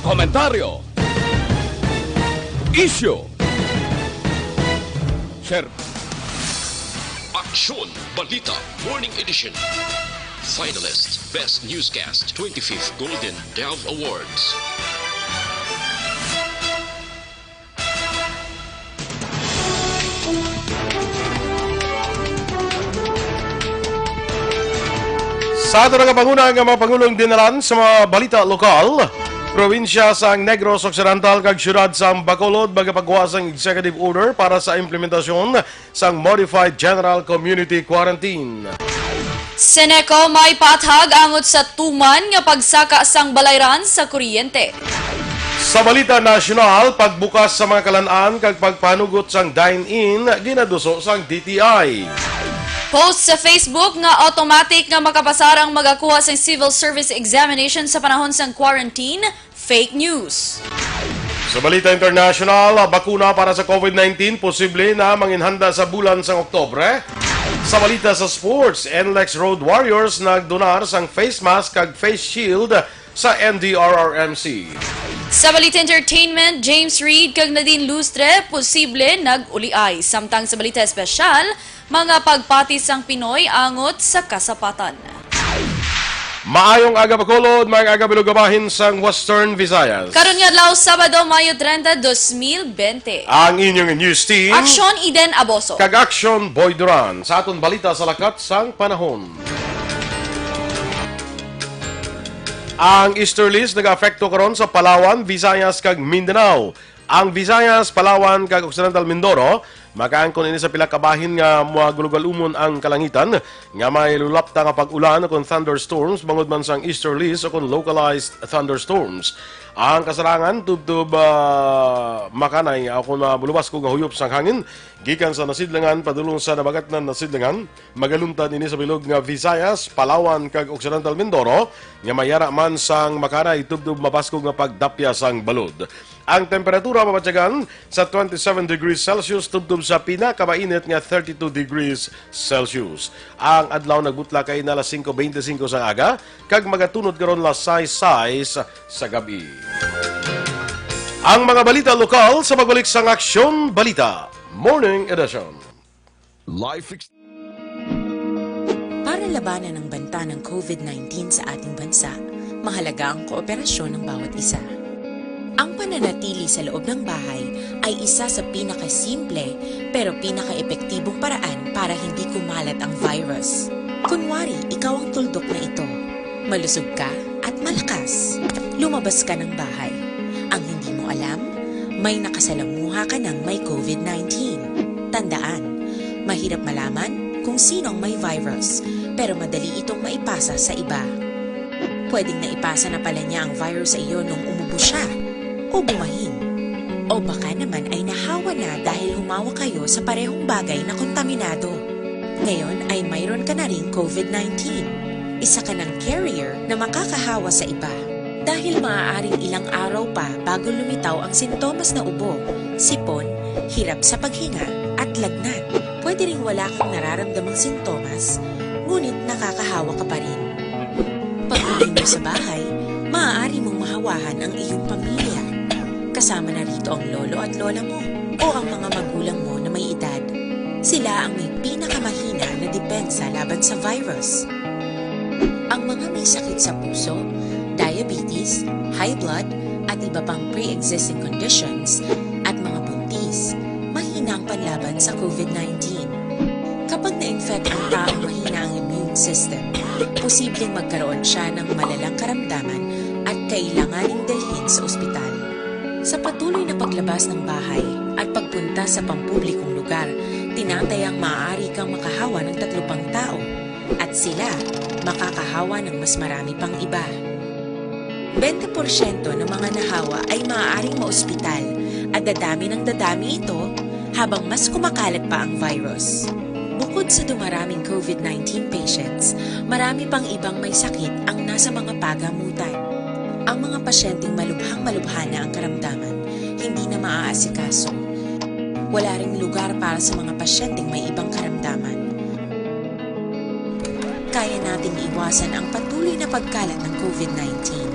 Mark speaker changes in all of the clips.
Speaker 1: komentaryo, issue, share.
Speaker 2: Aksyon Balita Morning Edition. Finalist Best Newscast 25th Golden Dove Awards.
Speaker 3: Sa ito nagapanguna ang mga Pangulong dinalan sa mga balita lokal, probinsya sa Negros Occidental kag syudad sa Bacolod magapagawa sang executive order para sa implementasyon sa Modified General Community Quarantine.
Speaker 4: Seneco may patag angot sa tuman nga pagsaka sang balayran sa kuryente.
Speaker 3: Sa balita nasyonal, pagbukas sa mga kalan-an kag pagpanugot sang dine-in ginaduso sang DTI.
Speaker 4: Post sa Facebook nga automatic nga makapasarang magakuha sa civil service examination sa panahon sang quarantine, fake news.
Speaker 3: Sa balita international, bakuna para sa COVID-19 posible na manginhanda sa bulan sang Oktobre. Sa balita sa sports, NLEX Road Warriors nagdonar sang face mask kag face shield sa NDRRMC.
Speaker 4: Sa balita entertainment, James Reid kag Nadine Lustre posible nag-uliay. Samtang sa balita espesyal, mga pagpati sang Pinoy angot sa kasapatan.
Speaker 3: Maayong aga Bacolod, mga aga bilugabahin sang Western Visayas.
Speaker 4: Karon nga adlaw Sabado, Mayo 30, 2020.
Speaker 3: Ang inyong news team,
Speaker 4: Aksyon Eden Aboso.
Speaker 3: kag Action Boy Duran sa aton balita sa lakat sang panahon. Ang easterlies nag-afekto karon sa Palawan, Visayas kag Mindanao. Ang Visayas, Palawan kag Occidental Mindoro makaangkon ini sa pila ka bahin nga magulugalumon ang kalangitan nga may lulapta nga pag-ulan kon thunderstorms bangod man sang easterlies o kon localized thunderstorms. Ang kasarangan tubtub makanay ako na bulubas ko nga huyop sang hangin gikan sa nasidlangan padulong sa nabagat na nasidlangan magalumtan ini sa bilog nga Visayas, Palawan kag Occidental Mindoro nga mayara man sang makanay tubtub mabasko nga pagdapya sang balod. Ang temperatura mabatyagan sa 27 degrees Celsius tubtub sa pinakamainit nga 32 degrees Celsius. Ang adlaw nagbutla kay na alas 5:25 sa aga kag magatunod karon las 6:06 sa gabi. Ang mga balita lokal sa pagbalik sang Aksyon Balita Morning Edition.
Speaker 5: Para labanan ang banta ng COVID-19 sa ating bansa, mahalaga ang kooperasyon ng bawat isa. Ang pananatili sa loob ng bahay ay isa sa pinakasimple pero pinaka-epektibong paraan para hindi kumalat ang virus. Kunwari, ikaw ang tuldok na ito. Malusog ka at malakas. Lumabas ka ng bahay. Ang hindi mo alam, may nakasalamuha ka ng may COVID-19. Tandaan, mahirap malaman kung sino ang may virus pero madali itong maipasa sa iba. Pwedeng naipasa na pala niya ang virus sa iyo nung umubo siya o bumahin. O baka naman ay nahawa na dahil humawa kayo sa parehong bagay na kontaminado. Ngayon ay mayroon ka na rin COVID-19. Isa ka ng carrier na makakahawa sa iba. Dahil maaaring ilang araw pa bago lumitaw ang sintomas na ubo, sipon, hirap sa paghinga at lagnat. Pwede ring wala kang nararamdamang sintomas, ngunit nakakahawa ka pa rin. Pag-uwi mo sa bahay, maaari mong mahawahan ang iyong pamilya. Kasama na rito ang lolo at lola mo o ang mga magulang mo na may edad. Sila ang may pinakamahina na depensa laban sa virus. Ang mga may sakit sa puso, diabetes, high blood, at iba pang pre-existing conditions at mga buntis, mahina ang panlaban sa COVID-19. Kapag na-infect ang taong mahina ang immune system, posibleng magkaroon siya ng malalang karamdaman at kailanganing dalhin sa ospital. Sa patuloy na paglabas ng bahay at pagpunta sa pampublikong lugar, tinatayang maaari kang makahawa ng 3 pang tao at sila makakahawa ng mas marami pang iba. 20% ng mga nahawa ay maaaring maospital at dadami ng dadami ito habang mas kumakalat pa ang virus. Bukod sa dumaraming COVID-19 patients, marami pang ibang may sakit ang nasa mga pagamutan. Ang mga pasyenteng malubhang-malubha na ang karamdaman, hindi na maaasikaso. Wala ring lugar para sa mga pasyenteng may ibang karamdaman. Kaya nating iwasan ang patuloy na pagkalat ng COVID-19.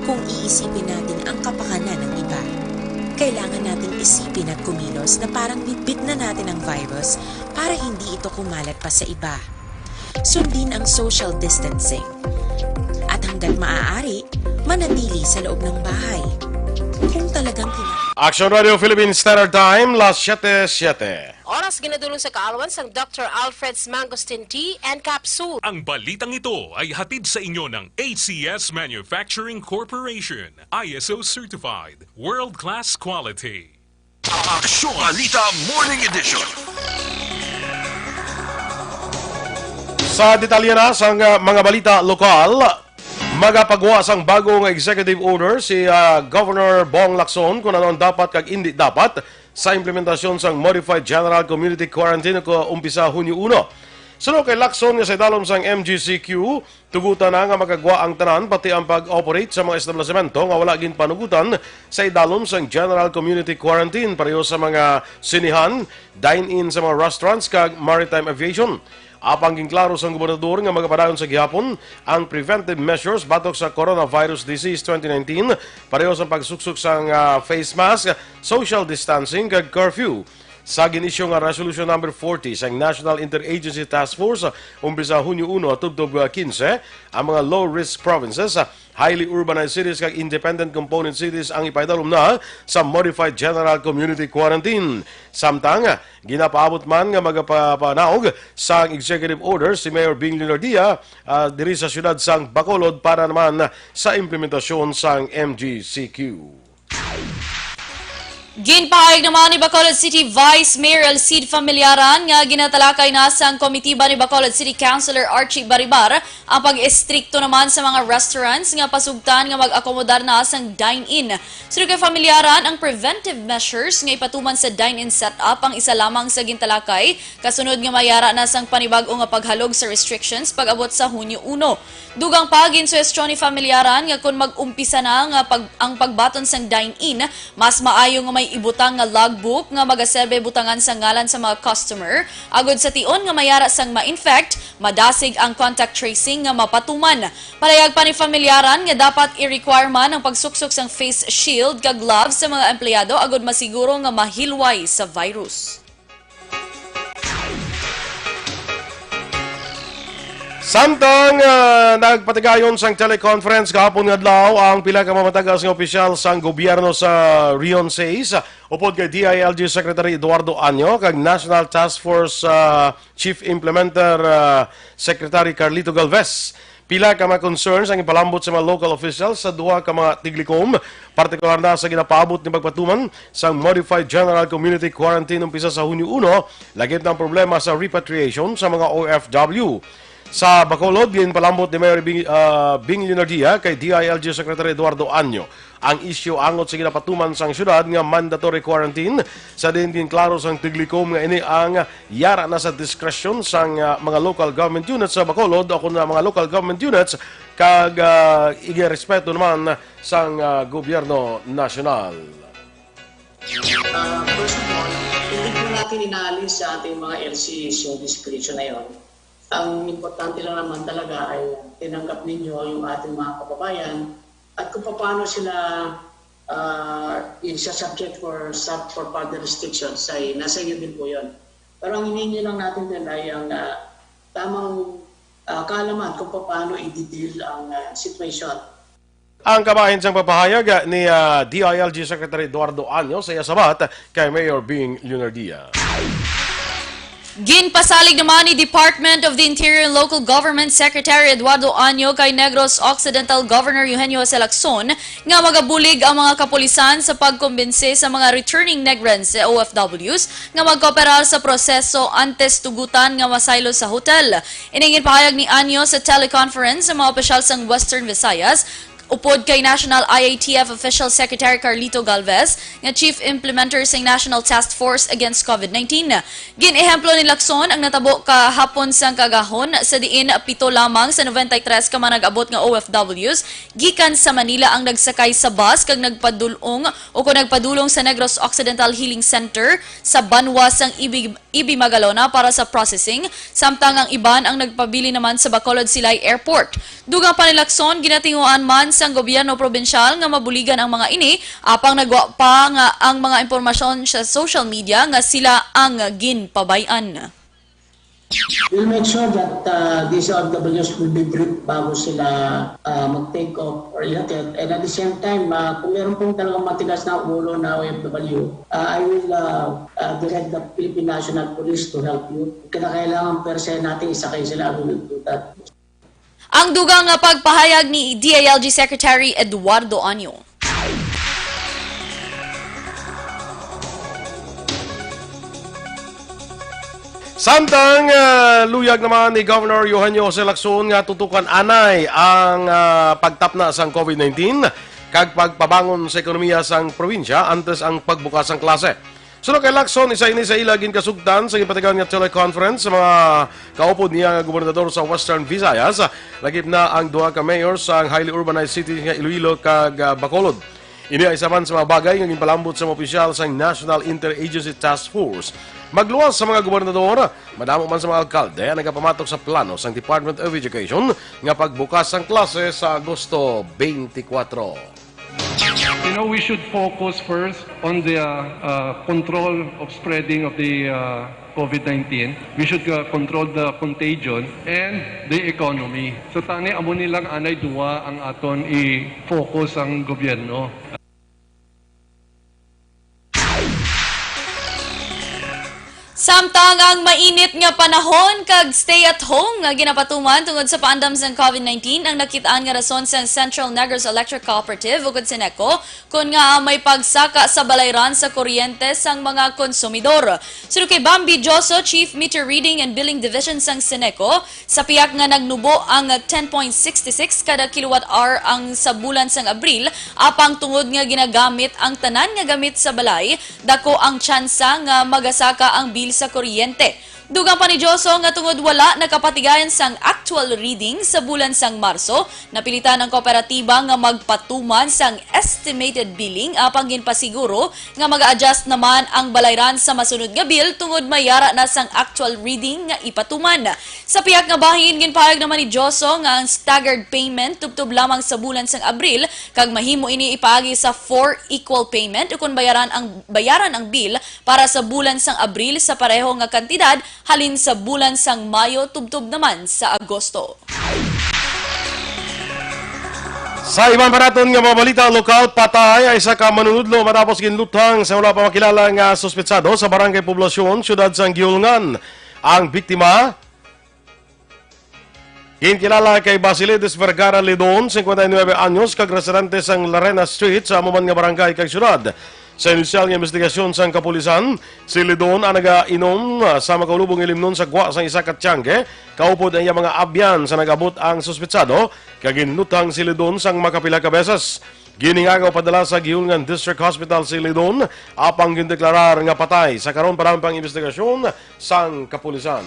Speaker 5: kung iisipin natin ang kapakanan ng iba. Kailangan nating isipin at kumilos na parang bitbit na natin ang virus para hindi ito kumalat pa sa iba. Sundin ang social distancing. At hanggat maaari, manatili sa loob ng bahay. Kung talagang
Speaker 3: Action Radio Philippines Standard Time, las 7:07.
Speaker 1: Oras ginadulong sa kaalawan sang Dr. Alfred's Mangosteen Tea and Capsule.
Speaker 6: Ang balitang ito ay hatid sa inyo ng ACS Manufacturing Corporation. ISO Certified. World-class quality.
Speaker 2: Aksyon Balita Morning Edition.
Speaker 3: Sa detalye na sa mga balita lokal, magapagwas ang bagong executive order si Governor Bong Lacson kung ano ang dapat kag hindi dapat sa implementasyon sang Modified General Community Quarantine ko umpisa Hunyo 1. Sunod kay Lacson nga sa dalom sang MGCQ, tugutan na nga magagwa ang tanan pati ang pag-operate sa mga establishmento nga wala gin panugutan sa idalom sang General Community Quarantine pareho sa mga sinihan, dine-in sa mga restaurants kag maritime aviation. Apang ginklaro sa gobernador nga magapadayon sa gihapon ang preventive measures batok sa coronavirus disease 2019 pareho sa pagsuksok sa face mask, social distancing kag curfew. Sa ginisyo nga Resolution number 40 sa National Interagency Task Force umpisa Hunyo 1 tubtob 15 ang mga low-risk provinces, highly urbanized cities kag independent component cities ang ipaidalom na sa Modified General Community Quarantine. Samtang ginapaabot man nga magapanaog sa executive order si Mayor Bing Leonardia diri sa siyudad sang Bacolod para naman sa implementasyon sang MGCQ.
Speaker 4: Ginpahayag naman ni Bacolod City Vice Mayor Alcide Familiaran nga ginatalakay na sang komitiba ni Bacolod City Councilor Archie Baribar ang pag-estrikto naman sa mga restaurants nga pasugtan nga mag-akomodar na sang dine-in. Sunod kay Familiaran, ang preventive measures nga ipatuman sa dine-in setup ang isa lamang sa gintalakay kasunod nga mayara na sang panibag-o nga paghalog sa restrictions pag-abot sa Hunyo 1. Dugang pa ginsuwestyon ni Familiaran nga kung mag-umpisa na nga ang pagbaton sang dine-in, mas maayo nga may ibutang nga logbook nga magaserbe butangan sa ngalan sa mga customer agod sa tion nga mayara sang ma-infect, madasig ang contact tracing nga mapatuman. Parayag pa ni Familiaran nga dapat i-require man ang pagsuksok sang face shield kag gloves sa mga empleyado agod masiguro nga mahilway sa virus.
Speaker 3: Samtang nagpatigayon sang teleconference kahapon nga adlaw ang pila ka mamatagas nga opisyal sang gobyerno sa Rion 6 upod kay DILG Secretary Eduardo Anyo kag National Task Force Chief Implementer Secretary Carlito Galvez. Pila ka mga concerns ang ipalambot sa mga local officials sa duha ka mga tiglikom, partikular na sa ginapaabot ni pagpatuman sa Modified General Community Quarantine umpisa sa Hunyo 1, lagit ng problema sa repatriation sa mga OFW. Sa Bacolod, ginpalambot ni Mayor Bing Leonardia kay DILG Secretary Eduardo Anyo ang isyu angot sa ginapatuman sang syudad nga mandatory quarantine sa din klaro sang tiglikom nga ini ang yara na sa discretion sang mga local government units sa Bacolod o kung mga local government units kag igirespeto naman sang gobyerno nasyonal.
Speaker 7: First of all, hindi po natin inaalis sa ating mga LCs yung discretion na yun. Ang importante lang naman talaga ay tinanggap ninyo yung ating mga kababayan at kung paano sila isa-subject for further restrictions ay nasa iyo din po yun. Pero ang hiningi lang natin din ay ang tamang kaalaman kung paano i-deal ang situation.
Speaker 3: Ang kabahin siyang papahayag ni DILG Secretary Eduardo Anyo sa sabat kay Mayor Bing Leonardia.
Speaker 4: Ginpasalig naman ni Department of the Interior and Local Government Secretary Eduardo Anyo kay Negros Occidental Governor Eugenio Jose Lacson nga magabulig ang mga kapulisan sa pagkumbinse sa mga returning Negrens OFWs nga magkooperar sa proseso antes tugutan nga masaylo sa hotel. Iningin pahayag ni Anyo sa teleconference sa mga opisyal sang Western Visayas upod kay National IATF Official Secretary Carlito Galvez nga Chief Implementer sa National Task Force Against COVID-19. Gin-ehemplo ni Lacson ang natabo kahapon sang kagahon sa diin 7 lamang sa 93 ka man nag-abot nga OFWs gikan sa Manila ang nagsakay sa bus kag nagpadulong o kung nagpadulong sa Negros Occidental Healing Center sa Banwa sang Ibi Magalona para sa processing, samtang ang iban ang nagpabili naman sa Bacolod Silay Airport. Dugang pa ni Lacson, ginatinguan man sang gobyerno probinsyal nga mabuligan ang mga ini apang nagwa pa nga ang mga impormasyon sa social media nga sila ang ginpabayan.
Speaker 7: We'll make sure that these OFWs will be briefed bago sila mag-take off or ihatid. And at the same time, kung meron pong talagang matigas na ulo na OFW, I will direct the Philippine National Police to help you. Kailangan per se natin isakay sila. I will do that.
Speaker 4: Ang dugang nga pagpahayag ni DILG Secretary Eduardo Anyo.
Speaker 3: Samtang luyag naman ni Governor Eugenio Jose Lacson nga tutukan anay ang pagtapna sang COVID-19 kag pagpabangon sa ekonomiya sang probinsya antes ang pagbukas ng klase. Sunod kay Lacson, isa ini sa ilagin kasugdan sa ipatigan nga teleconference sa mga kaupod niya nga gobernador sa Western Visayas. Lagip na ang duha ka mayor sa highly urbanized cities nga Iloilo kag Bacolod. Ini ay isa man sa mga bagay nga ginpalambot sa mga opisyal sa National Interagency Task Force. Magluwas sa mga gobernador, madamo man sa mga alkalde ang nagapamatok sa plano sa Department of Education nga pagbukas ang klase sa Agosto 24.
Speaker 8: You know, we should focus first on the control of spreading of the COVID-19. We should control the contagion and the economy. So tani amo nilang anay duwa ang aton i-focus ang gobyerno.
Speaker 4: Samtang ang mainit nga panahon kag stay at home nga ginapatuman tungod sa paandam sa COVID-19 ang nakitaan nga rason sa Central Negros Electric Cooperative ug Seneco kun nga may pagsaka sa balayran sa kuryente sang mga konsumidor. Sino kay Bambi Joso, Chief Meter Reading and Billing Division sang Seneco, sa piyak nga nagnubo ang 10.66 kada kilowatt-hour ang sa bulan sang Abril apang tungod nga ginagamit ang tanan nga gamit sa balay, dako ang tsansa nga magasaka ang bill sa kuryente. Dugang pa ni Joso nga tungod wala nakapatigayan sang actual reading sa bulan sang Marso, napilitan ang kooperatiba nga magpatuman sang estimated billing apang ginpasiguro nga mag-adjust naman ang balayran sa masunod nga bill tungod mayara na sang actual reading nga ipatuman. Sa piyak nga bahin ginpahayag naman ni Joso nga ang staggered payment tubtob lamang sa bulan sang Abril kag mahimo ini ipaagi sa 4 equal payment kung bayaran ang bill para sa bulan sang Abril sa pareho nga kantidad halin sa bulan sang Mayo tubtob naman sa Agosto.
Speaker 3: Sa ibang paraton nga mga balita lokal, patay ay isa ka manunudlo matapos ginlutang sa wala pa makilala nga suspetsado sa barangay Poblasyon, siyudad sang Giulngan. Ang biktima kinkilala kay Basiledes Vergara Ledon, 59 anyos, kag residente sang Larena Street sa amuman nga barangay kag siyudad. Sa inisyal nga investigasyon sang kapulisan, si Ledon ang nagainom sa makaulubong ilimnon sa gwa sang isa ka tiyangge. Kaupod ang mga abyan sa nagabot ang suspetsado, kag ginlutang si Ledon sang makapila ka beses. Giningagaw padala sa Giulngan District Hospital si Ledon, apang gindeklarar nga patay sa karon parang pang investigasyon sang kapulisan.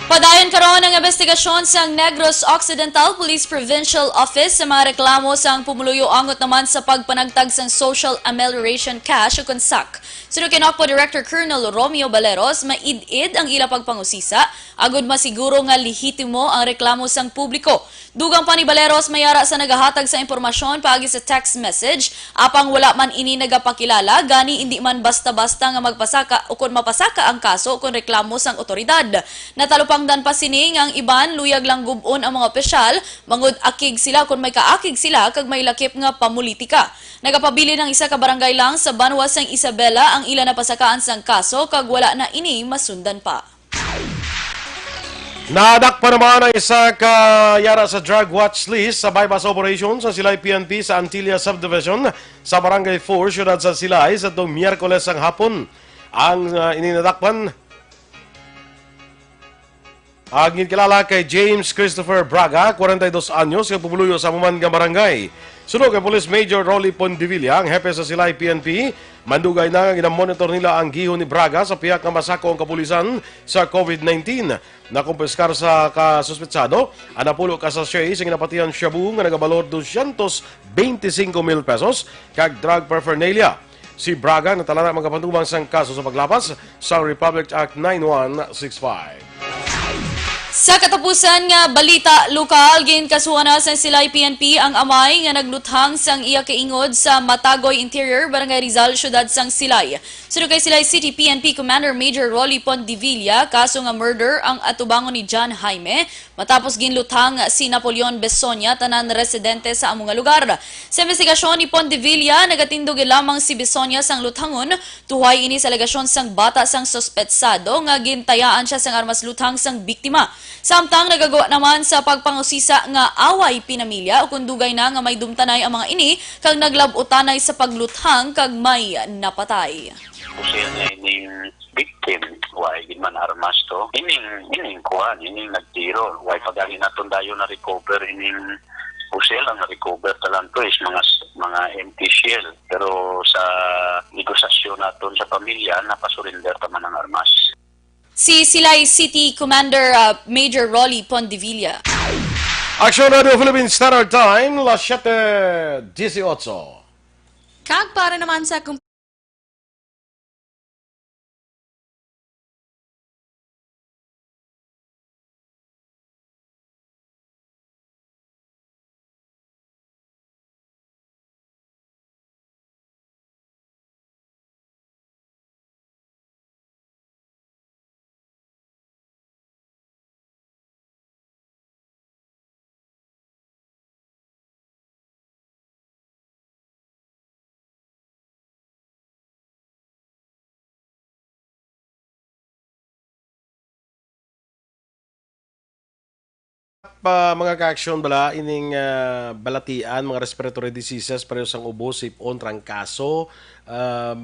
Speaker 4: Padayon karon ang investigasyon sa Negros Occidental Police Provincial Office sa mga reklamo sang pumuluyo angot naman sa pagpanagtag sang Social Amelioration Cash o SAC. Sino kinakpo Director Colonel Romeo Baleros, maid-id ang ila pagpangusisa, agud masiguro nga lehitimo ang reklamo sang publiko. Dugang pa ni Baleros mayara sa nagahatag sa impormasyon paagi sa text message, apang wala man ini nagapakilala, gani hindi man basta-basta nga magpasaka o kung mapasaka ang kaso kung reklamo sang otoridad. Natalupangdan pa sining ang iban, luyag lang gubon ang mga opisyal, mangud akig sila kung may kaakig sila kag may lakip nga pamulitika. Nagapabili ng isa ka barangay lang sa Banwa sang Isabela ang ila napasakaan sang kaso kag wala na ini masundan pa.
Speaker 3: Nadak pa naman ang isa ka yara sa drug watch list sa bypass operations sa Silay PNP sa Antilla Subdivision sa Barangay 4, siyudad sa Silay sa itong Miyerkules ang hapon. Ang ininadakpan ang kilala kay James Christopher Braga, 42 anyos, kay pumuluyo sa Muman nga barangay. Sunod kay Police Major Rolly Pondivilla, ang hepe sa Silay PNP, mandugay na nga ginamonitor nila ang giho ni Braga sa piyak nga masako ang kapulisan sa COVID-19. Nakumpiskar sa kasuspetsado, anapulo ka sa siyay sa ginapatihan shabu nga nagabalor 225,000 pesos kag drug paraphernalia. Si Braga natalana magkapantubang sang kaso sa paglapas sa Republic Act 9165.
Speaker 4: Sa katapusan nga balita lokal, ginkasuhan na sa Silay PNP ang amay nga nagluthang sang iya kaingod sa Matagoy Interior, Barangay Rizal, Syudad sang Silay. Sunod kay Silay City PNP Commander Major Rolly Pondivilla, kaso nga murder ang atubangon ni John Jaime matapos ginluthang si Napoleon Besonia, tanan residente sa among lugar. Sa investigasyon ni Pondivilla, nagatindog lamang si Besonia sang luthangon, tuhay ini sa alegasyon sang bata sang sospetsado nga gintayaan siya sang armas luthang sang biktima. Samtang nagagawa naman sa pagpangusisa nga away pinamilya o kundugay na nga may dumtanay ang mga ini kag naglabutanay sa pagluthang kag may napatay.
Speaker 9: Kasi ining victim, why di man armas to, ining kuhan, ining nagtiro, why pagani naton dayo na recover ining pusel ang na-recover talang to is mga empty shell. Pero sa negosasyon naton sa pamilya, napasurinder taman ang armas.
Speaker 4: Si Silay City Commander Major Rolly Pondivilla.
Speaker 3: Action Radio Philippines Standard Time, las 7:18.
Speaker 10: Kag para naman sa
Speaker 3: Mga ka-action bala, ining balatian, mga respiratory diseases, pareho sang ubo, sipon, trangkaso,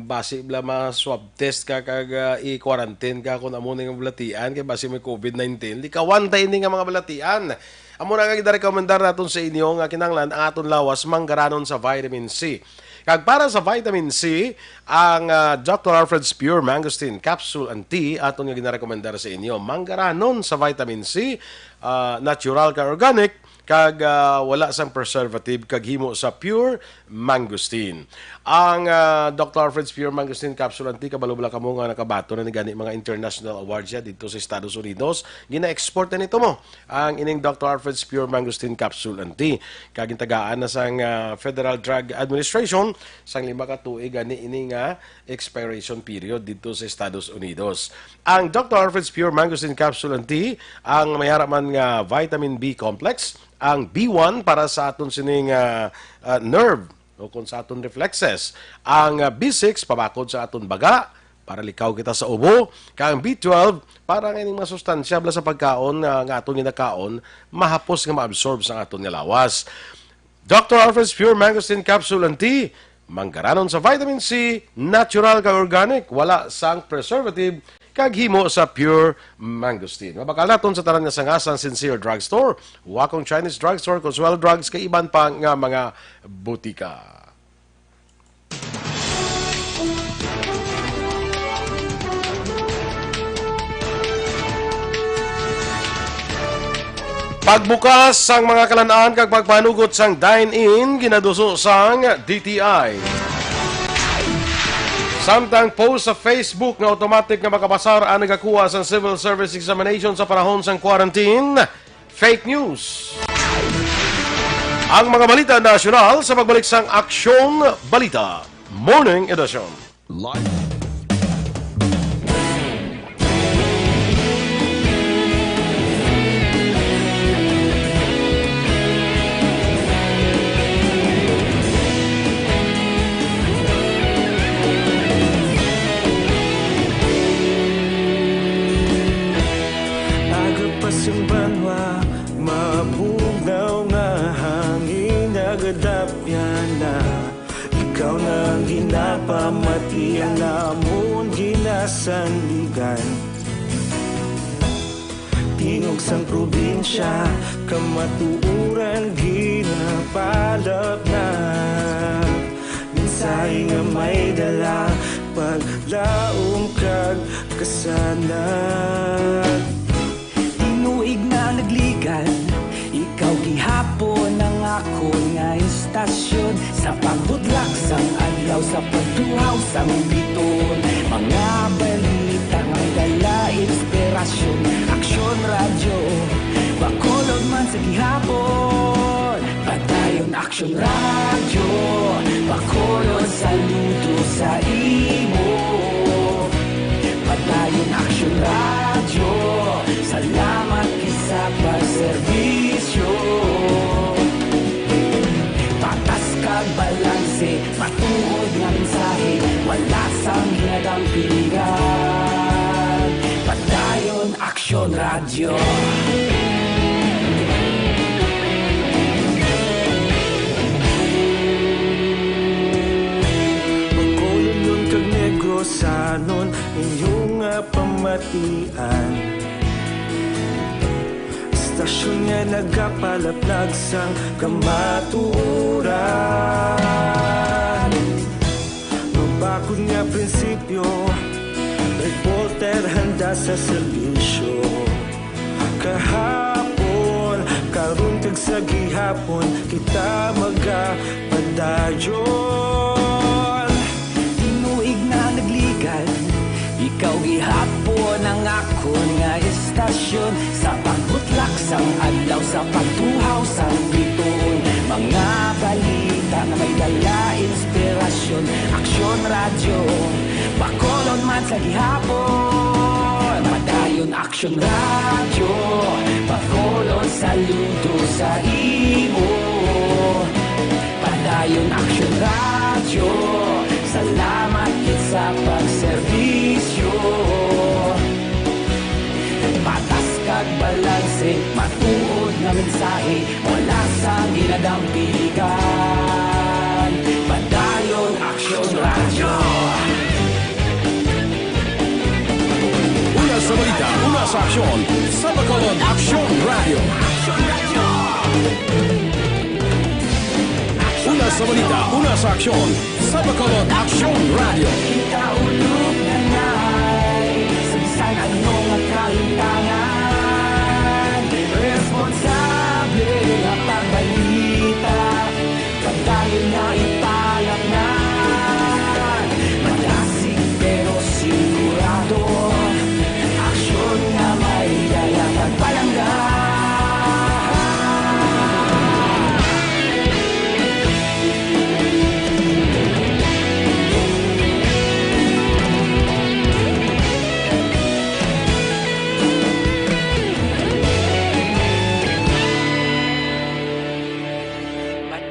Speaker 3: base bala mga swab test ka kag i-quarantine ka kung amo nga balatian, kaya base may COVID-19, di kawanta ini nga mga balatian. Amo na kagida rekomendar naton sa inyo nga kinanglan ang aton lawas manggaranon sa vitamin C. Kag para sa vitamin C, ang Dr. Alfred's Pure Mangosteen Capsule and Tea aton nga ginarekomendar sa inyo. Manggaranon sa vitamin C, natural ka organic, kag wala sang preservative, kag himo sa pure mangosteen. Ang Dr. Alfred's Pure Mangosteen Capsule and Tea, kabalo bala kamo nga nakabato na ni gani mga international awards ya dito sa Estados Unidos. Gina-export na nito mo ang ining Dr. Alfred's Pure Mangosteen Capsule and Tea. Kag intagaan na sang Federal Drug Administration sang 5 ka tuig gani ini nga expiration period dito sa Estados Unidos. Ang Dr. Alfred's Pure Mangosteen Capsule and Tea, ang mayara man nga vitamin B complex, ang B1 para sa aton sining nerve o kung sa aton reflexes, ang B6 pabakod sa aton baga para likaw kita sa ubo, kang B12 para nga mga sustansya bala sa pagkaon nga aton ginakaon mahapos nga maabsorb sa aton nga lawas. Dr. Alfred's Pure Mangosteen Capsule and Tea, manggaranon sa vitamin C, natural kag organic, wala sang preservative, kag himo sa pure mangosteen. Mabakal naton sa tanan nga sangasan Sincere Drugstore, Wakong Chinese Drugstore, Consuelo Drugs, kay iban pa nga mga butika. Pagbukas sang mga kalanaan kag pagpanugot sang dine-in ginaduso sang DTI. Samtang post sa Facebook nga automatic nga makabasar ang nagakuha sa civil service examination sa panahon sang quarantine, fake news. Ang mga balita nasyonal sa pagbalik sang Aksyon Balita Morning Edition.
Speaker 11: Ikaw na ginapamati ang namon ginasandigan. Tingog sang probinsya, kamatuuran ginapalap na. Minsay nga may dala, paglaom kag kasanag. Tinuig na nagligan, ikaw gihapon ang ako nga istasyon. Sa pagbudlak sang adlaw, sa pagtuhaw sang biton. Mga balita nga dala inspirasyon, Aksyon Radyo. sa gihapon. Padayon Action Radio, Bacolod saludo sa imo. Padayon Action Radio, salamat kisa pagserbisyo. Patas kag balanse, matuod nga mensahe, wala sang hinadang pilihan. Padayon Action Radio. Sanon inyong pamatian, istasyon nga nagapalaplag sang kamatuoran. Mabakod nga prinsipyo, reporter handa sa serbisyo. Kahapon, karon kag sa gihapon, kita magapadayon. Tinuig na nagligan, ikaw gihapon ang akon nga istasyon. Sa pagbutlak sang adlaw, sa pagtuhaw sang bituon, mga balita na may dala inspirasyon. Action Radio, Bacolod man sa gihapon. Padayon Action Radio, Bacolod saludo sa imo. Padayon Action Radio, salamat kit sa pagserbisyo. Patas kag balanse, matuod na mensahe, wala sang ginadang piligan. Padayon Action Radio.
Speaker 3: Una sa balita, una sa aksyon, sa Bacolod Action Radio. Una sa balita, una sa aksyon, sa Bacolod Action Radio.
Speaker 11: Kita ulog na ngay, sa bisan anong kalintangan. Responsable na pagbalita, pagdayon na italak na. Malasig pero sigurado, aksyon na may daya pagpalangga.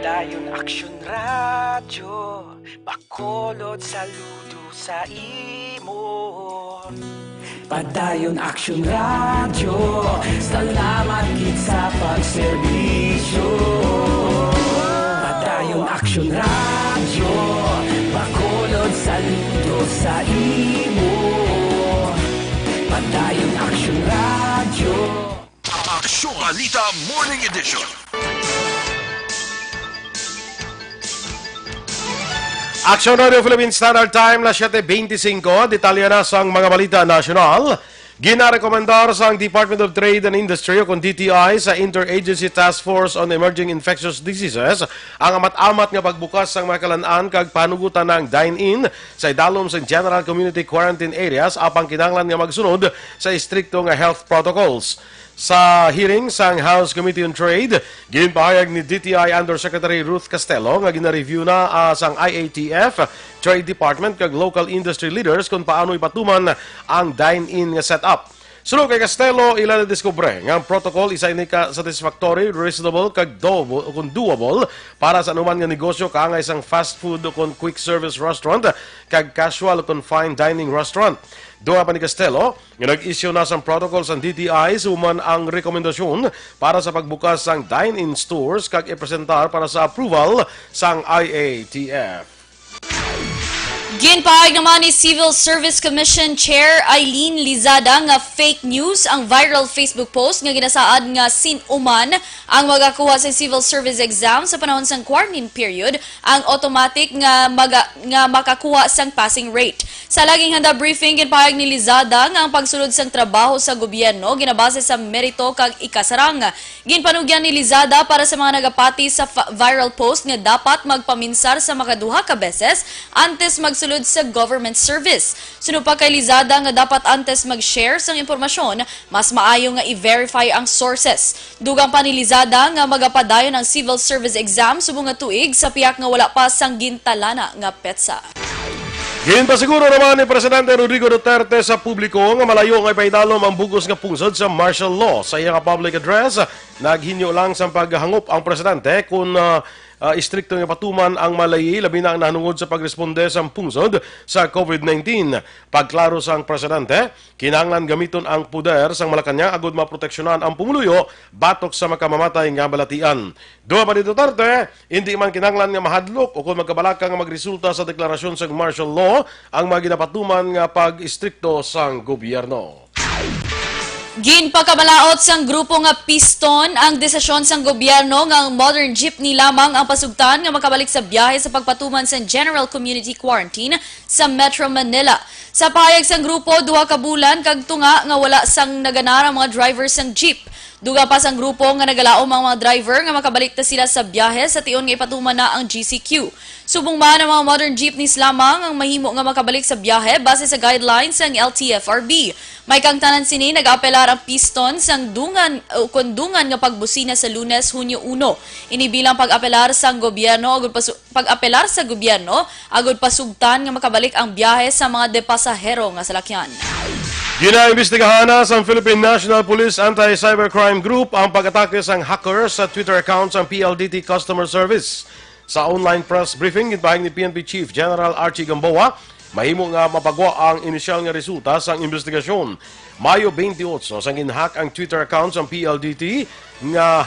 Speaker 11: Padayon Action Radio, Bacolod saludo sa imo. Padayon Action Radio, salamat kit sa pagserbisyo. Padayon Action Radio, Bacolod saludo sa imo. Padayon Action Radio.
Speaker 2: Aksyon Balita Morning Edition.
Speaker 3: Action Radio Philippine Standard Time, las 7:25. Detalye na sang mga balita nasyonal. Ginarekomendar sang Department of Trade and Industry o kung DTI sa Interagency Task Force on Emerging Infectious Diseases ang amat-amat nga pagbukas sang mga kalan-an kag panugutan ng dine-in sa idalom sa General Community Quarantine Areas apang kinahanglan nga magsunod sa istrikto nga health protocols. Sa hearing sang House Committee on Trade, ginpahayag ni DTI Undersecretary Ruth Castello nga gina-review na sang IATF, Trade Department kag local industry leaders kung paano ipatuman ang dine-in nga setup. Sunod kay Castello, ilan na diskubre nga ang protocol isa ni ka satisfactory, reasonable kag doable para sa anuman nga negosyo kaangay sang fast food o kung quick service restaurant kag casual o confined dining restaurant. Doon pa ni Castello, nga nag-issue na sang protocols ang DTI suman ang rekomendasyon para sa pagbukas sang dine-in stores kag ipresentar para sa approval sang IATF.
Speaker 4: Ginpahayag naman ni Civil Service Commission Chair Eileen Lizada nga fake news ang viral Facebook post nga ginasaad nga sinuman ang magakuha sa civil service exam sa panahon sang quarantine period ang automatic nga makakuha sang passing rate. Sa laging handa briefing, ginpahayag ni Lizada nga ang pagsulod sang trabaho sa gobyerno ginabase sa merito kag ikasarang. Ginpanugyan ni Lizada para sa mga nagapati sa viral post nga dapat magpaminsar sa makaduha ka beses antes magsulod sulod sa government service. Sunod pa kay Lizada nga dapat antes mag-share sang impormasyon, mas maayo nga i-verify ang sources. Dugang pa ni Lizada nga magapadayon ang civil service exam subong nga tuig sa piyak nga wala pa sang gintalana nga petsa.
Speaker 3: Ginpasiguro naman ni Presidente Rodrigo Duterte sa publiko nga malayo nga ipaidalom ang bugos nga pungsod sa martial law. Sa iyang public address, naghinyo lang sa paghangop ang Presidente kung istrikto nga patuman ang malayi, labi na ang nahanungod sa pagresponde sa pungsod sa COVID-19. Pagklaro sang Presidente, kinahanglan gamiton ang puder sang Malacañang agud maproteksyonan ang pumuluyo batok sa makamamatay nga balatian. Duha pa ni Duterte, hindi man kinahanglan nga mahadlok o kung magkabalaka nga magresulta sa deklarasyon sang martial law ang mga ginapatuman nga pag-istrikto sang gobyerno.
Speaker 4: Ginpakabalaot sang grupo nga Piston ang desisyon sang gobyerno nga ang modern jeepney lamang ang pasugtan nga makabalik sa biyahe sa pagpatuman sa General Community Quarantine sa Metro Manila. Sa pahayag sang grupo, 2 ka bulan kag tunga nga wala sang naganara mga driver sang jeep. Duga pa sang grupo nga nagalaom ang mga driver nga makabalik na sila sa biyahe sa tion nga ipatuman na ang GCQ. Subong man ang mga modern jeepneys lamang ang mahimo nga makabalik sa biyahe base sa guidelines ng LTFRB. May kang tanan sini nag-apelar ang Piston sang dungan o kundungan nga pagbusina sa Lunes, Hunyo 1. Inibilang pag-apelar sang gobyerno agud pag-apelar sa gobyerno agud pasugtan nga makabalik ang biyahe sa mga depasahero nga salakyan.
Speaker 3: Ginaimbestigahan na sa Philippine National Police Anti-Cybercrime Group ang pag-atake sang hackers sa Twitter accounts ng PLDT Customer Service. Sa online press briefing, ginpahayag ni PNP Chief General Archie Gamboa, mahimo nga mapagwa ang inisyal nga resulta sa investigasyon. Mayo 28 sang ginhack ang Twitter accounts ng PLDT nga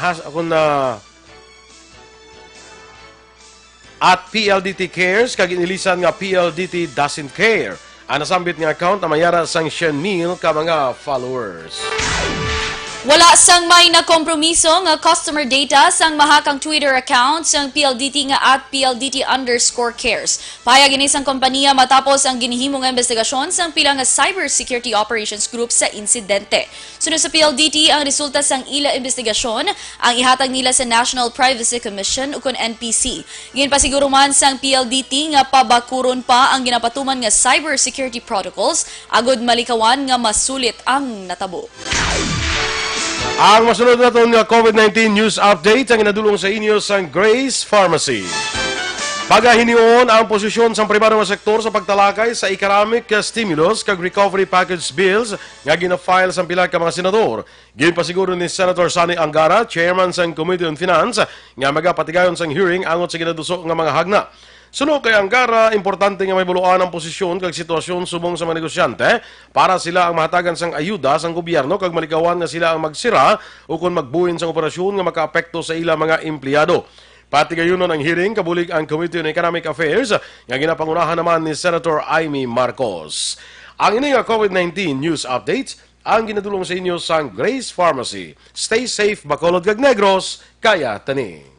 Speaker 3: at PLDT Cares kag inilisan nga PLDT Doesn't Care. Ang nasambit nga account na mayara sang 100,000 ka mga followers.
Speaker 4: Wala sang may nakompromiso nga customer data sang mahakang Twitter account sang PLDT nga at PLDT_cares. Pahayag ini sang kompanya matapos ang ginihimo nga investigasyon sang pila nga cybersecurity operations group sa insidente. Sunod sa PLDT ang resulta sang ila investigasyon ang ihatag nila sa National Privacy Commission ukon NPC. Ginpasiguro man sang PLDT nga pabakuron pa ang ginapatuman nga cybersecurity protocols agud malikawan nga masulit ang natabo.
Speaker 3: Ang masunod na itong COVID-19 news update ang inadulong sa inyo sa Grace Pharmacy. Pagahinion ang posisyon sa pribadong sektor sa pagtalakay sa economic stimulus kag recovery package bills nga gina-file sa pila ka mga senador. Ginpasiguro ni Senator Sani Angara, chairman sa Committee on Finance, nga magapatigayon sa hearing angot sa ginaduso nga mga hagna. Suno kay Angara, importante nga may buluan ang posisyon kag sitwasyon subong sa mga negosyante para sila ang mahatagan sang ayuda sang gobyerno kag malikawan nga sila ang magsira o kung magbuhin sang operasyon nga makaapekto sa ila mga empleyado. Pati gayunon ang hearing kabulig ang Committee on Economic Affairs nga ginapangunahan naman ni Senator Amy Marcos. Ang ini nga COVID-19 news updates ang ginadulong sa inyo sang Grace Pharmacy. Stay safe, Bacolod kag Negros, kaya tani.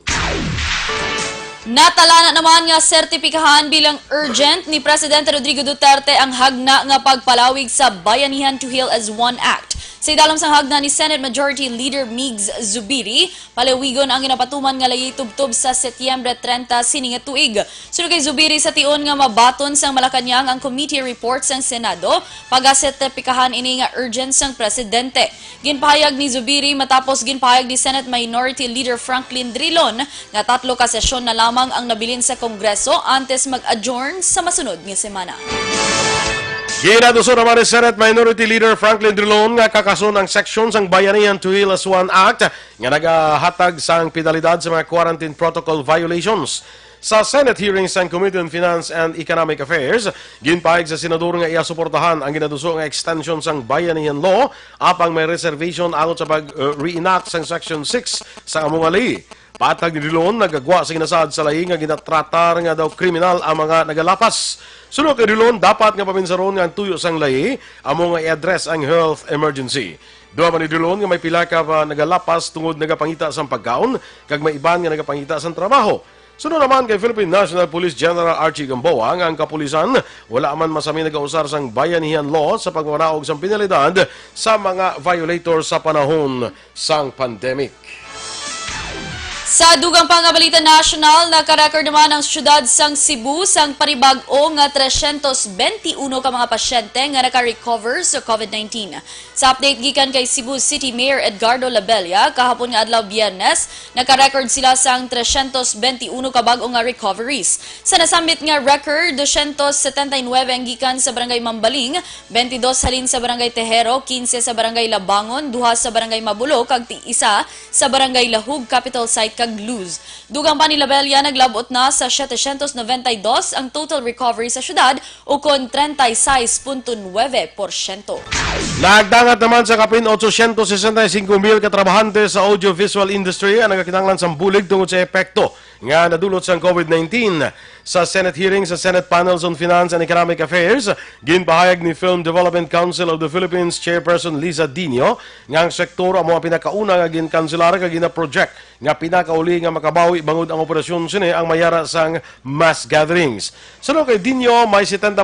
Speaker 4: Natalana naman nga sertipikahan bilang urgent ni Presidente Rodrigo Duterte ang hagna nga pagpalawig sa Bayanihan to Heal as One Act. Sa idalom sang hagna ni Senate Majority Leader Migs Zubiri, palawigon ang ginapatuman nga layi tubtob sa Setyembre 30 sini nga tuig. Sunod kay Zubiri sa tion nga mabaton sang Malacañang ang committee report sang Senado, pagasertipikahan ini nga urgent sang Presidente. Ginpahayag ni Zubiri matapos ginpahayag ni Senate Minority Leader Franklin Drilon nga 3 ka sesyon na lamang ang nabilin sa Kongreso antes mag-adjourn sa masunod nga semana.
Speaker 3: Ginaduso naman ni Senate Minority Leader Franklin Drilon nga kakason ang section sang Bayanihan to Heal as One Act nga nagahatag sang penalidad sa mga quarantine protocol violations. Sa Senate hearings sang Committee on Finance and Economic Affairs, ginpahayag sa senador nga iasuportahan ang ginaduso nga extension sang Bayanihan Law apang may reservation angot sa pag-reenact sang Section 6 sa among ali. Patag ni Drilon, nagagwa sa ginasad sa lahi nga ginatratar nga daw kriminal ang mga nagalapas. Sunod kay Drilon, dapat nga paminsaron nga ang tuyo sang lahi amo nga i-address ang health emergency. Duha man ni Drilon nga may pila ka pa nagalapas tungod nagapangita sang pagkaon kag may iban nga nagapangita sang trabaho. Sunod naman kay Philippine National Police General Archie Gamboa nga ang kapulisan wala man masami nagausar sang Bayanihan Law sa pagmanaog sang penalidad sa mga violator sa panahon sang pandemic.
Speaker 4: Sa dugang pangabalita national, nakarecord naman ang syudad sang Cebu sang panibag-o nga 321 ka mga pasyente nga naka-recover sa COVID-19. Sa update gikan kay Cebu City Mayor Edgardo Labella, kahapon nga adlaw Biyernes, naka-record sila sang 321 ka bag-o nga recoveries. Sa nasambit nga record, 279 ang gikan sa barangay Mambaling, 22 halin sa barangay Tejero, 15 sa barangay Labangon, 2 sa barangay Mabulo, kag isa sa barangay Lahug, capital site kag Luz. Dugang pa ni Labella, naglabot na sa 792 ang total recovery sa syudad o kon 36.9%.
Speaker 3: Nagdangat naman sa kapin 865,000 katrabahante sa audiovisual industry ang nagakinanglan sa bulig tungod sa epekto nga nadulot sa COVID-19. Sa Senate hearing sa Senate Panels on Finance and Economic Affairs, ginpahayag ni Film Development Council of the Philippines Chairperson Liza Dino nga ang sektor ang mga pinakauna nga ginkanselar kag gina-project nga pinakauli nga makabawi bangod ang operasyon sini ang mayara sang mass gatherings. Sunod kay Dino, may 70%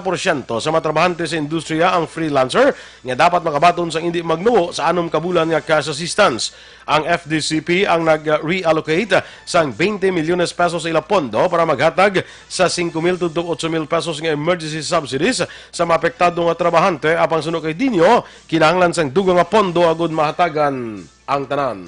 Speaker 3: sa mga trabahante sa industriya ang freelancer nga dapat makabaton sa hindi magnuo sa 6 kabulan nga cash assistance. Ang FDCP ang nag-reallocate sang 20 milyones pesos sa ilang pondo para maghatag sa 5,000 to 8,000 pesos nga emergency subsidies sa maapektado nga trabahante. Apang sunod kay Dino, kinahanglan sang dugang nga pondo agud mahatagan ang tanan.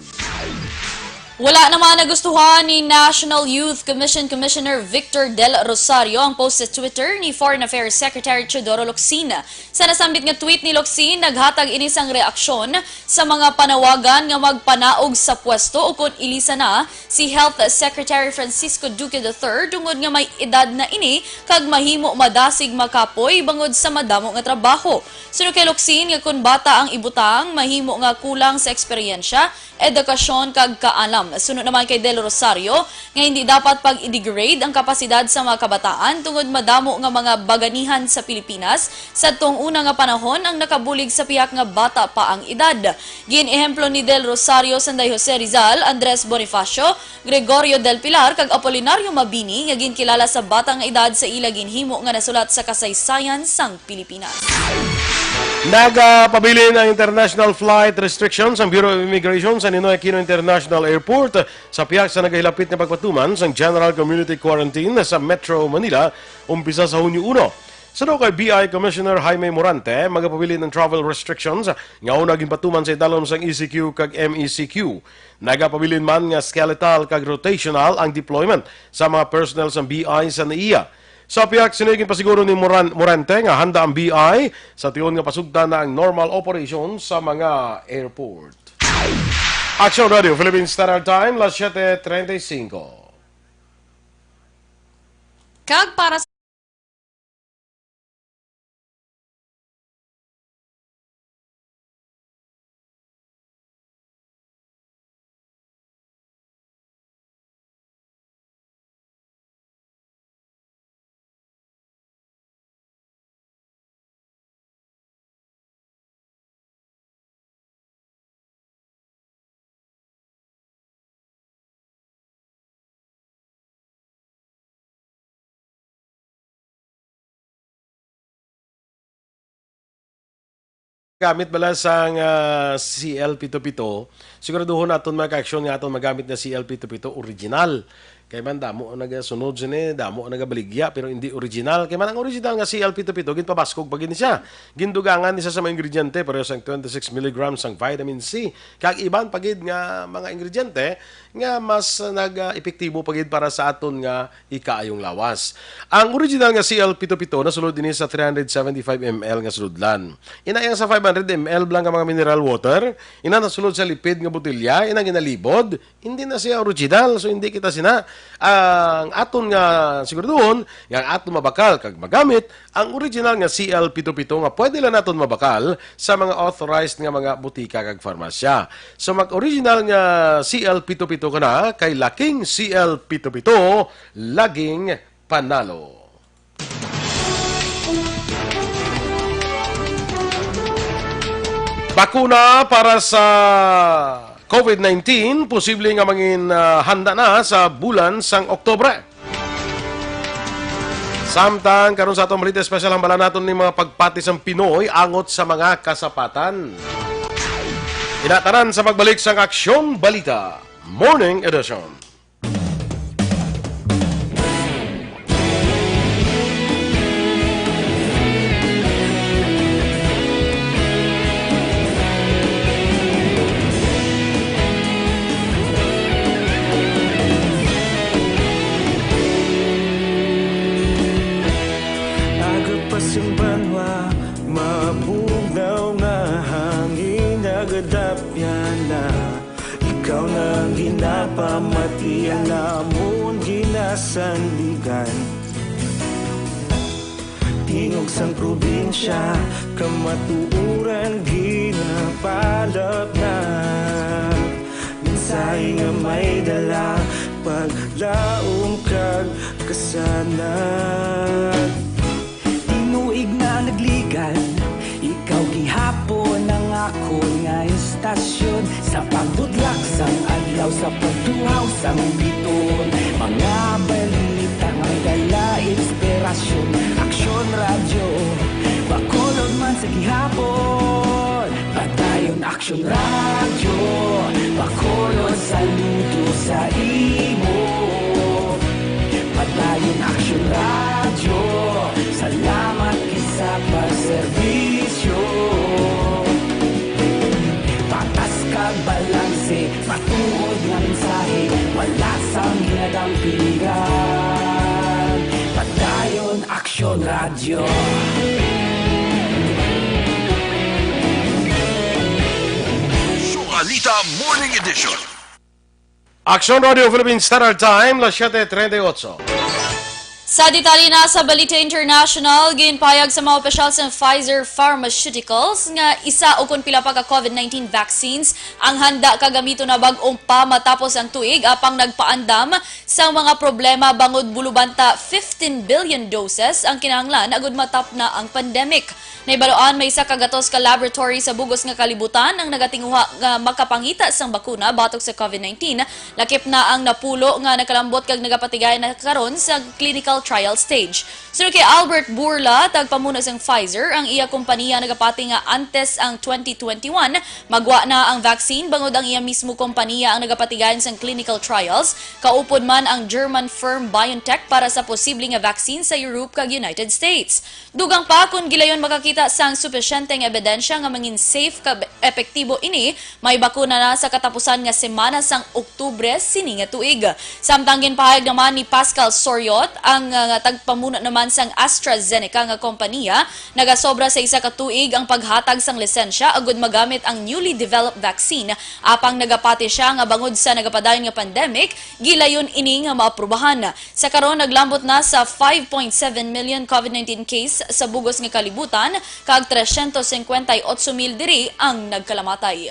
Speaker 4: Wala naman nagustuhan ni National Youth Commission Commissioner Victor Del Rosario ang post sa Twitter ni Foreign Affairs Secretary Teodoro Locsin. Sa nasambit nga tweet ni Locsin, naghatag inisang reaksyon sa mga panawagan nga magpanaog sa pwesto o kung ilisa na si Health Secretary Francisco Duque III tungod nga may edad na ini kag mahimo madasig makapoy bangod sa madamo nga trabaho. Sunod kay Locsin nga kung bata ang ibutang, mahimo nga kulang sa eksperyensya, edukasyon kag kaalam. Sunod naman kay Del Rosario nga hindi dapat pag-degrade ang kapasidad sa mga kabataan tungod madamo nga mga baganihan sa Pilipinas sa tong una nga panahon ang nakabulig sa piyak nga bata pa ang edad. Gin-ehemplo ni Del Rosario Sanday Jose Rizal, Andres Bonifacio, Gregorio Del Pilar kag Apolinario Mabini nga ginkilala sa bata nga edad sa ila ginhimo nga nasulat sa kasaysayan sang Pilipinas.
Speaker 3: Nagpabilin ang international flight restrictions ang Bureau of Immigration sa Ninoy Aquino International Airport sa piyak sa nagahilapit na pagpatuman sa General Community Quarantine sa Metro Manila umpisa sa Hunyo 1. Sa kay BI Commissioner Jaime Morante, magpabilin ng travel restrictions nga una ginpatuman sa idalom sang ECQ kag MECQ. Nagapabilin man nga skeletal kag rotational ang deployment sa mga personnel sa BI sa NAIA. Sa piyak, sinigin pa siguro ni Morante nga handa ang BI sa tiyon nga pasugdan na ang normal operation sa mga airport. Action Radio, Philippine Standard Time, las 7:35.
Speaker 10: Kag para sa
Speaker 3: Gamit bala sang CL77, siguraduhon naton mga ka-aksyon nga aton magamit na CL77 original. Kay man damo nagasunod sini, damo nagabaligya pero hindi original. Kay man ang original nga CL77 ginpabaskog pag ni siya. Gindugangan ni sa mga ingrediente pareho sang 26 mg sang vitamin C. Kag iban pagid nga mga ingrediente nga mas nag-epektibo pagid para sa aton nga ikaayong lawas. Ang original nga CL77 nasulod din sa 375 ml nga suludlan. Inayang sa 500 ml lang nga mga mineral water, ina nasulod sa lipid nga botelya, ina ginalibod, hindi na siya original so hindi kita sina ang aton nga siguraduhon nga aton mabakal kag magamit ang original nga CL77 nga pwede lang naton mabakal sa mga authorized nga mga butika kag farmasya. So mag-original nga CL77 ka na kay laking CL77 laging panalo. Bakuna para sa COVID-19, posible nga mangin handa na sa bulan sang Oktubre. Samtang karon sa atong balita special ang bala naton ni mga pagpati sang Pinoy angot sa mga kasapatan. Inatanan sa pagbalik sang Aksyon Balita Morning Edition.
Speaker 11: yan na ikaw nang ginapamatian namon ginasandigan. Tingog sang probinsya kamatuuran ginapalap na minsay nga may dala paglaong kag kasanag. Tinuig na nagligan ikaw gihapon ang ako nga istasyon sa pagbudlak sang adlaw sa pagtuhaw sang biton. Mga balita nga dala inspirasyon, aksyon radyo bakulod man sa gihapon. Padayon aksyon radyo bakulod saludo sa imo. Padayon aksyon radyo salamat isa pagserbisyo. Patas kag balanse matuod nga mensahe wala sang ginadampigan. Padayon aksyon radyo.
Speaker 2: Sukalita Morning Edition.
Speaker 3: Action Radio Philippines Standard Time, las 7:38.
Speaker 4: Sa detalye na sa Balita International, ginpayag sa mga opisyal sa Pfizer Pharmaceuticals nga isa o kun pila pa ka COVID-19 vaccines ang handa kagamito na bag-ong pa matapos ang tuig apang nagpaandam sa mga problema bangod bulubanta 15 billion doses ang kinahanglan agud matap na ang pandemic. Naibaloan may isa kagatos ka laboratory sa bugos nga kalibutan ang nagatinguha nga makapangita sang bakuna batok sa COVID-19 lakip na ang napulo nga nakalambot kag nagapatigay na karon sa clinical trial stage. Sino kay Albert Bourla, tagpamuno sang Pfizer, ang iya kompanya nagapati nga antes ang 2021 magwa na ang vaccine bangod ang iya mismo kompanya ang nagapatigayon sang clinical trials. Kaupod man ang German firm BioNTech para sa posible nga vaccine sa Europe kag United States. Dugang pa kung gilayon makakita sang sufisyenteng ebidensya nga mangin safe kag epektibo ini, may bakuna na sa katapusan nga semana sang Oktubre sini nga tuig. Samtang ginpahayag naman ni Pascal Soriot, ang tagpamuno naman sang AstraZeneca nga kompanya, nagasobra sa isa ka tuig ang paghatag sang lisensya agud magamit ang newly developed vaccine apang nagapati siya nga bangod sa nagapadayon nga pandemic, gilayon ini nga maaprubahan. Sa karon naglambot na sa 5.7 million COVID-19 case sa bugos nga kalibutan, kag 358,000 diri ang nagkalamatay.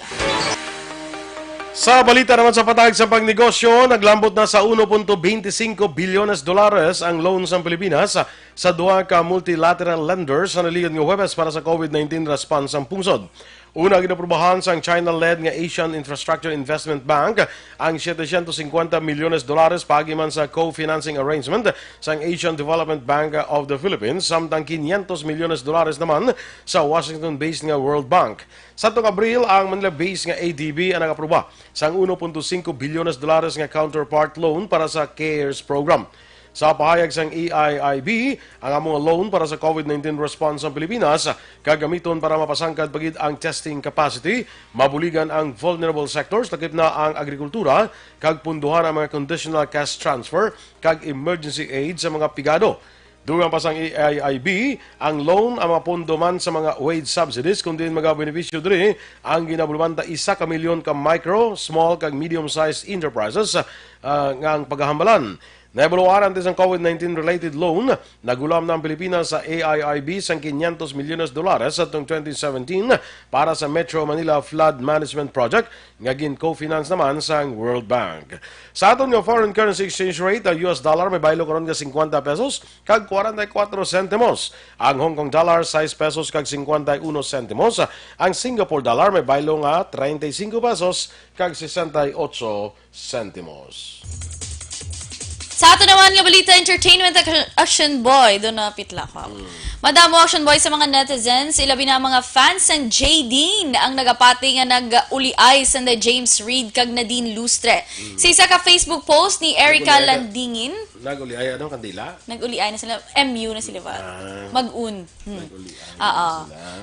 Speaker 3: Sa balita naman sa patag sa pagnegosyo, naglambot na sa 1.25 bilyones dollares ang loan sa Pilipinas sa duha ka multilateral lenders sa naligon nga Huwebes para sa COVID-19 response ang pungsod. Una ginaprubahan sa China-led nga Asian Infrastructure Investment Bank ang 750 milyones dollares pagiman sa co-financing arrangement sa Asian Development Bank of the Philippines samtang 500 milyones dollares naman sa Washington-based nga World Bank. Sa tuong Abril, ang Manila-based nga ADB ang nag-aproba sa 1.5 bilyones dollares nga counterpart loan para sa CARES program. Sa pahayag sang EIIB, ang among loan para sa COVID-19 response sa Pilipinas gagamiton para mapasangkad pagid ang testing capacity, mabuligan ang vulnerable sectors, lakip na ang agrikultura, kag punduhan ang mga conditional cash transfer, kag emergency aid sa mga pigado. Dugang pa sang EIIB, ang loan ang mapondo man sa mga wage subsidies kundi mga benepisyo diri ang ginabulubanta 1 ka milyon ka micro, small kag medium-sized enterprises nga ang paghahambalan. Naibuluan antes ang COVID-19 related loan, nagulam na ang Pilipinas sa AIIB sang 500 milyones dollares sa 2017 para sa Metro Manila Flood Management Project, nga gin co-finance naman sang World Bank. Sa aton nga foreign currency exchange rate, ang US dollar may baylo karon nga 50 pesos kag 44 centimos. Ang Hong Kong dollar 6 pesos kag 51 centimos. Ang Singapore dollar may baylo nga 35 pesos kag 68 centimos.
Speaker 4: Sa ato naman nga balita, entertainment action boy, doon na pitla ko. Madamo action boy sa mga netizens, ilabi na mga fans ng J. Dean ang nagapati nga nag-uliay sa James Reid kag Nadine Lustre. Sa isa ka Facebook post ni Erica Landingin,
Speaker 3: nag-uliay ano kandila?
Speaker 4: Nag-uliay na sila, MU na sila ba? Mag-un.
Speaker 3: Nag-uliay
Speaker 4: Oo.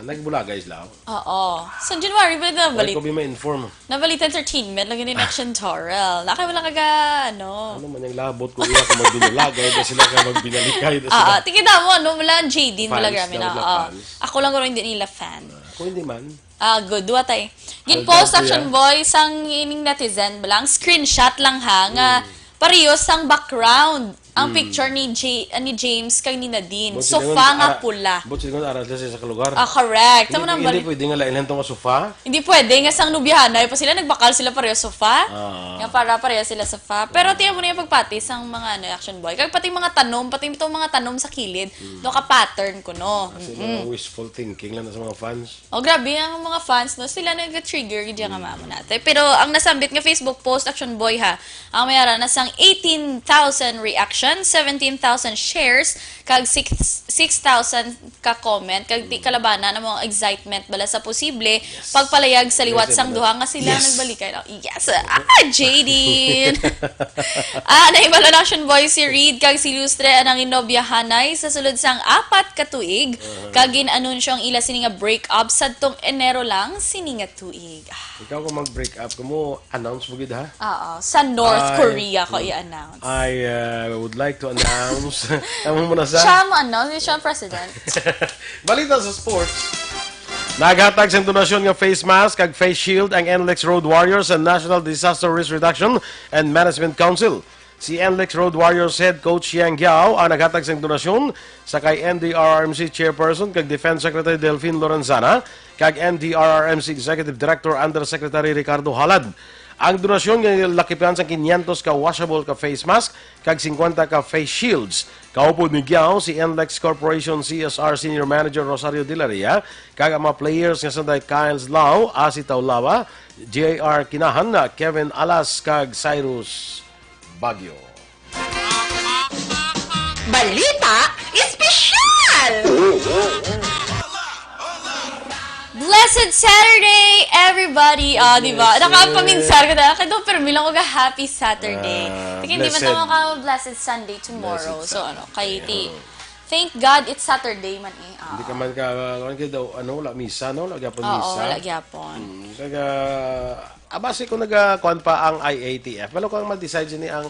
Speaker 3: Nagbulaga isla.
Speaker 4: Oo. So January ba na
Speaker 3: Ay
Speaker 4: balita?
Speaker 3: ko ma-inform.
Speaker 4: Na balita entertainment, lagi din action Torrel. Nakay wala kaga, ano?
Speaker 3: Ano man yung labot ko iya ko magbinulagay na sila ka magbinalikay na sila.
Speaker 4: Tingin mo, ano, wala ang J. Dean,
Speaker 3: Fans
Speaker 4: wala grabe
Speaker 3: daw
Speaker 4: na.
Speaker 3: na fans.
Speaker 4: Ako lang gano'n hindi nila fan.
Speaker 3: Ako hindi man.
Speaker 4: Good. Duwa tayo. Gin-post action boy sang ining netizen balang screenshot lang ha nga pareho sang background ang picture ni James kay ni Nadine. Sofa nga pula.
Speaker 3: But siguro aral siya sa kalugar.
Speaker 4: Correct. Tama
Speaker 3: Hindi pwede nga lain tong sofa.
Speaker 4: Hindi pwede nga sang nubyahanay pa sila nagbakal sila pareho sofa. Nga para pareho sila sofa. Pero tiyan mo na yung pagpati sang mga action boy. Kag pati mga tanom, pati itong mga tanom sa kilid, do ka pattern ko no.
Speaker 3: Kasi mga wishful thinking lang sa mga fans.
Speaker 4: Grabe ang mga fans no, sila nag-trigger gid nga mamo natin. Pero ang nasambit nga Facebook post action boy ha, ang mayara na sang 18,000 reactions, 17,000 shares, kag 6,000 ka comment, kag di kalabana na mga excitement bala sa posible pagpalayag sa liwat sang duha nga sila nagbalikay. Yes! Jadine! Naibala na action boy si Reed kag si Lustre anang inobyahanay sa sulod sang 4 ka tuig, kag ginanunsyo ang ila sini nga break up sadtong Enero lang sini nga tuig.
Speaker 3: Ikaw kung mag-break up ka mo, announce mo gid ha?
Speaker 4: Sa North Korea ko i-announce.
Speaker 3: I would like to announce. Tama mo na sa?
Speaker 4: Siya mo announce, siya ang president.
Speaker 3: Balita sa sports. Naghatag sa donasyon nga face mask kag face shield ang NLEX Road Warriors and National Disaster Risk Reduction and Management Council. Si NLEX Road Warriors head coach Yang Giao ang naghatag sa donasyon sa kay NDRRMC chairperson kag Defense Secretary Delphine Lorenzana kag NDRRMC Executive Director Undersecretary Ricardo Halad. Ang donasyon nga lakipan sa 500 ka washable ka face mask kag 50 ka face shields. Kaupod ni Giao si NLEX Corporation CSR Senior Manager Rosario Dilaria kag ang mga players nga sanday Kyles Lau, Asi Taulawa, JR Kinahan, Kevin Alas kag Cyrus Baguio.
Speaker 5: Balita espesyal!
Speaker 4: Blessed Saturday, everybody! Diba? Nakapaminsar ka na. Kaya pero milang ko happy Saturday. Hindi man tama ka Blessed Sunday tomorrow. So, kay thank God it's Saturday man eh.
Speaker 3: Hindi ka man wala misa, no? Wala gyapon misa.
Speaker 4: Wala gyapon.
Speaker 3: Kaya, base ko nagakuan pa ang IATF. Balo kang mag-decide ni ang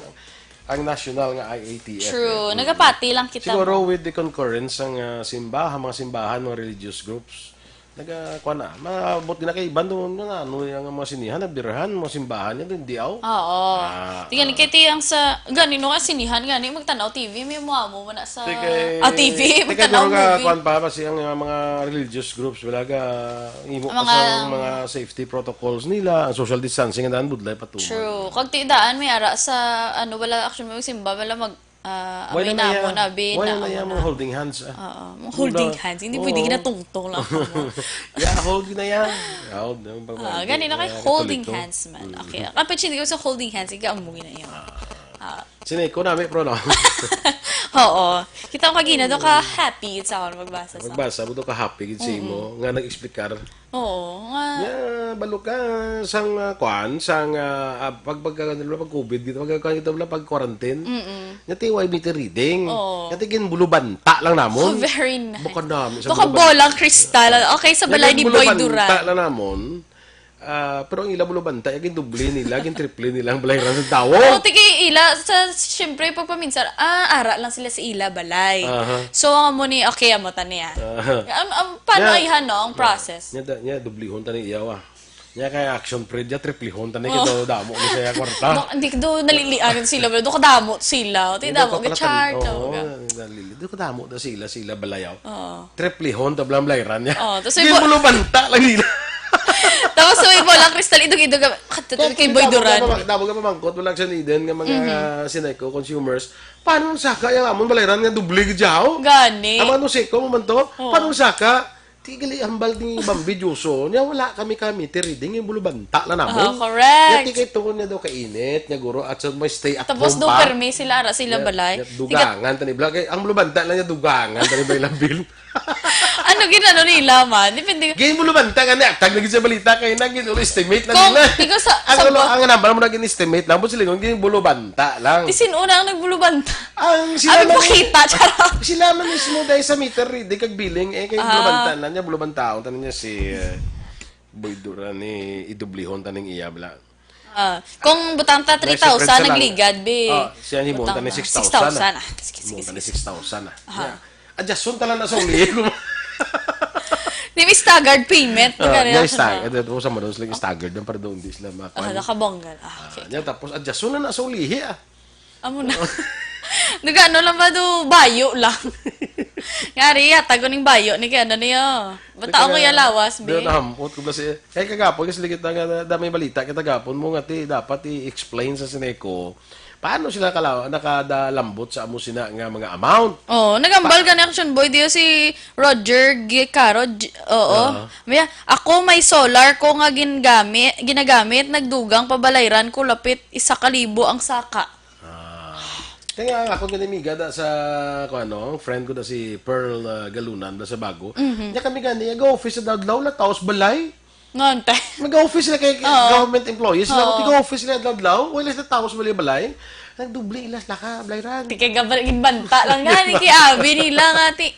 Speaker 3: national nga IATF.
Speaker 4: True. Nagapati lang kita.
Speaker 3: Siguro with the concurrence ng mga simbahan, mga religious groups, nagakuan na. Mabot din na kay Bandon nga yung mga sinihan, nagbirahan, mga simbahan, yan hindi aw.
Speaker 4: Oo. Tingnan kiti ang sa ganino ka sinihan gani magtanaw TV may mo na sa TV magtanaw movie.
Speaker 3: Kuan pa kasi ang mga religious groups wala ka mga safety protocols nila, ang social distancing and budlay patuman.
Speaker 4: True. Kag tidaan may ara sa wala action mo simba wala mag
Speaker 3: Wala na mga holding hands.
Speaker 4: Holding hands. Hindi pwede ginatungtong lang.
Speaker 3: Hold na yan.
Speaker 4: Ganun na kay holding hands man. Okay. Kapag hindi ko sa holding hands, ikaamugin na yun.
Speaker 3: Sineko namin, pro no?
Speaker 4: Oo. Kita ko kagina, doon ka happy sa ako magbasa.
Speaker 3: Magbasa, buto ka happy, gitsi mo. Nga nag-explikar.
Speaker 4: Oo.
Speaker 3: Balo ka sang pag-COVID, pag-quarantine. Natiway meter reading. Natigin bulubanta lang namon.
Speaker 4: Very nice.
Speaker 3: Bukan namin.
Speaker 4: Buka bolang kristal. Okay, sa balay ni Boy Duran.
Speaker 3: Bulubanta lang namon. Pero ang ila bulubanta, yung dubli nila, yung triple nila, ang balay rin sa tawo.
Speaker 4: Tiki ila, siyempre, pagpaminsan, ara lang sila sa ila, balay. So, ang mo ni, okay, amutan niya. Paano ihan, no, ang process?
Speaker 3: Nya, dublihon tani iyawa. Nya, kaya action pre, nya, triplihon tani, kito damo ni saya kwarta.
Speaker 4: Hindi ko naliliagan sila, doon ko damot sila. Damo, ka-chart.
Speaker 3: Doon ko damot na sila balayaw. Triplihon, tablang balayran niya.
Speaker 4: Yung
Speaker 3: bulubanta lang nila.
Speaker 4: Tapos so bolang kristal idog-idog kay Boy Duran.
Speaker 3: Damo ka pamangkot wala sa niden nga mga sinayko consumers. Paano saka yung amon balayran nga dubli gidyaw?
Speaker 4: Gani.
Speaker 3: Amano seko mo man to? Paano saka? Tigali hambal ni Bambi Juso. Nya wala kami reading yung bulubanta la namo.
Speaker 4: Correct.
Speaker 3: Nya tikay to niya daw kainit nya guro at sa may stay at
Speaker 4: tapos
Speaker 3: home pa.
Speaker 4: Tapos do permi sila balay.
Speaker 3: Dugangan tani blog ang bulubanta lang niya dugangan tani bay lambil.
Speaker 4: Ano ginano nila man? Depende.
Speaker 3: Game bulubanta nga na tag lagi sa balita kay nagin ulo estimate na nila. Ang number mo nagin estimate lang busi lingon game bulubanta lang.
Speaker 4: Tisin una ang nagbulubanta.
Speaker 3: Ang sila
Speaker 4: man pakita charot.
Speaker 3: Sila man mismo dahil sa meter reading kag billing kay bulubanta na niya bulubantaon tanin niya si Boy Duran ni idublihon taning iya bla.
Speaker 4: Kung butanta 3,000 nagligad be.
Speaker 3: Siya ni mo taning 6,000.
Speaker 4: 6,000.
Speaker 3: Mo taning 6,000 na. Adjustment talan na sa uli.
Speaker 4: Di may staggered payment.
Speaker 3: Yung staggered. Ito sa manos lang staggered yung para doon di sila makakuha.
Speaker 4: Nakabonggal. Okay.
Speaker 3: Tapos adjust na sa ulihi
Speaker 4: Amo na. Nagano lang ba do bayo lang. Ngari tago ning bayo ni kaya niya. Bataon ko ya lawas be.
Speaker 3: Di na hampot ko kasi kay kagapon kasi ligit na damay balita kita gapon mo nga dapat i-explain sa Sineco paano sila nakadalambot sa amo sina nga mga amount.
Speaker 4: Oh, nagambal ka ni Action Boy diyo si Roger Gicaro. Oo. Maya, ako may solar ko nga ginagamit nagdugang pabalayran ko lapit 1,000 ang saka.
Speaker 3: Kaya nga ako ganimiga da sa friend ko da si Pearl Galunan da sa Bago. Nya kami gani go-office sa Dadlaw la taos balay.
Speaker 4: Ngonte.
Speaker 3: Mag-office sila kay government employees. Sila mag-office sila Dadlaw. Wala sa taos balay. Nagdubli ilas la ka balayran.
Speaker 4: Ti kay banta lang gani kay abi nila nga ti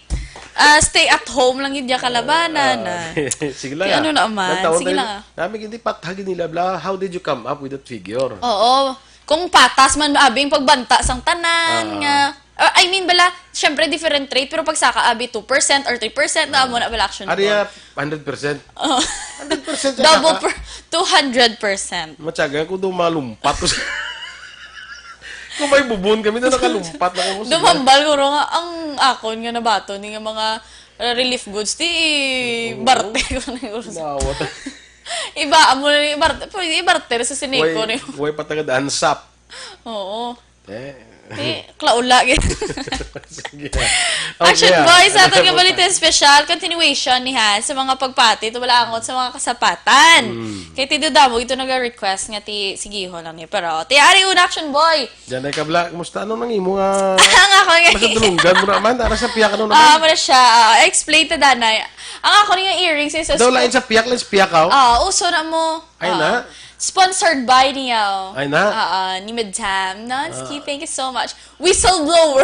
Speaker 4: stay at home lang yun kalabanan.
Speaker 3: Sige lang.
Speaker 4: Ano naman? Sige lang.
Speaker 3: Namin hindi pathagin nila bla. How did you come up with that figure?
Speaker 4: Oo. Kung patas man abing pagbanta sang tanan nga. I mean bala, syempre different rate pero pag saka abi 2% or 3% na mo na bala Action Boy.
Speaker 3: Ariya 100%. 100%
Speaker 4: double 200%.
Speaker 3: Matyaga ko dumalumpat ko. Kung may bubun kami na nakalumpat na ko.
Speaker 4: Dumambal ko nga ang akon nga nabato ni nga mga relief goods ti barte ko na yung
Speaker 3: nawat.
Speaker 4: Iba mo na i-barter sa Sineco ni.
Speaker 3: Way patagad ansap.
Speaker 4: Oo. Klaula. Action Boy, sa ating kabalita special, continuation ni Han sa mga pagpati, ito wala angot sa mga kasapatan. Kaya ti Dudamo, ito nag-request nga ti Sigiho lang niya. Pero, ti Ari una Action Boy.
Speaker 3: Diyan ay kabla, kumusta ano nang imo nga?
Speaker 4: Ang ako nga.
Speaker 3: Masadulungan mo naman, tara sa piyak ano naman.
Speaker 4: Muna siya, explain ta danay. Ang ako nga earrings is
Speaker 3: daw lain sa piyak, let's piyak ako.
Speaker 4: Uso na mo.
Speaker 3: Ay na.
Speaker 4: Sponsored by niyo.
Speaker 3: Ay na.
Speaker 4: Ni Madam Nonsky, thank you so much. Whistleblower.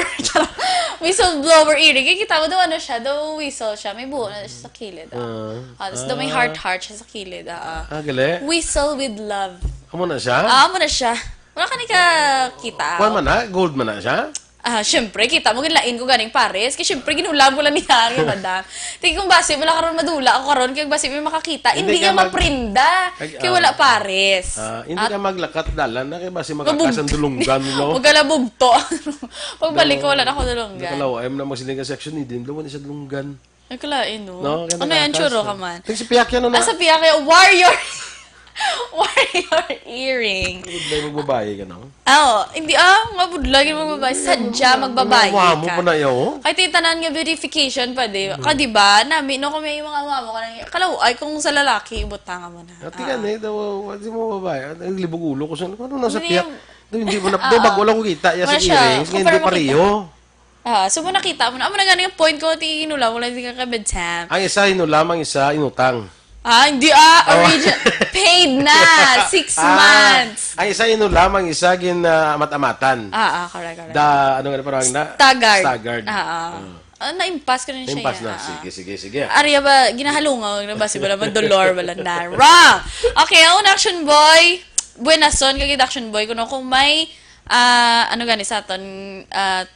Speaker 4: Whistleblower earring. Kikita mo daw ano siya, daw whistle siya. May buo na siya sa kilid. Tapos daw may heart siya sa kilid.
Speaker 3: Gali.
Speaker 4: Whistle with love.
Speaker 3: Amo na siya?
Speaker 4: Amo na siya. Wala ka ni ka kita.
Speaker 3: Kuan man na? Gold man na siya?
Speaker 4: Syempre, kita mo, ginlain ko ganing Paris. Kasi syempre, ginulam ko lang niya, madam. Tingin kong basi, wala karon madula ako karon kaya basi may makakita. Hindi ka maprinda. Kaya wala Paris.
Speaker 3: Hindi ka maglakat dalan na kaya basi makakasan dulunggan mo.
Speaker 4: Huwag ka labugto. Pagbalik ko, wala na ako dulunggan.
Speaker 3: Nakalaw, ayaw na masiling ka section ni Dim. Luwan siya dulunggan.
Speaker 4: Ay, kalain, no? Ano yan, churro ka man?
Speaker 3: Tingin si Piyak yan, ano na?
Speaker 4: Sa Piyak yan, warrior earring.
Speaker 3: Mabudlay magbabae ka na?
Speaker 4: Hindi mabudlay magbabae. Sadya magbabae ka.
Speaker 3: Mo pa na yun?
Speaker 4: Kahit titanan nga verification pa, di. Diba, namin, no, kung may mga mama ka na, kalaw, ay kung sa lalaki, ibutanga mo na.
Speaker 3: Tingnan daw, hindi mo babae. Ang libog ulo ko sa, ano nasa Piyak? Hindi mo na, bago lang ko kita, sa earrings, ngayon di pareho.
Speaker 4: So mo nakita mo na, amo na gano'n yung point ko, tinula mo lang, hindi ka kabedtam.
Speaker 3: Ang isa hinulam, ang isa inutang.
Speaker 4: Hindi original. Paid na. 6 months.
Speaker 3: Ang isa inulam, ang isa ginamatan.
Speaker 4: Correct.
Speaker 3: Ano nga parang na?
Speaker 4: Staggered. Na-impas ko rin siya.
Speaker 3: Na-impas na. Sige.
Speaker 4: Arya ba, ginahalungaw na ba? Si wala man dolor, wala na. Wrong! Okay, ang Action Boy, buenason, kagit Action Boy, kung may, ano gani sa aton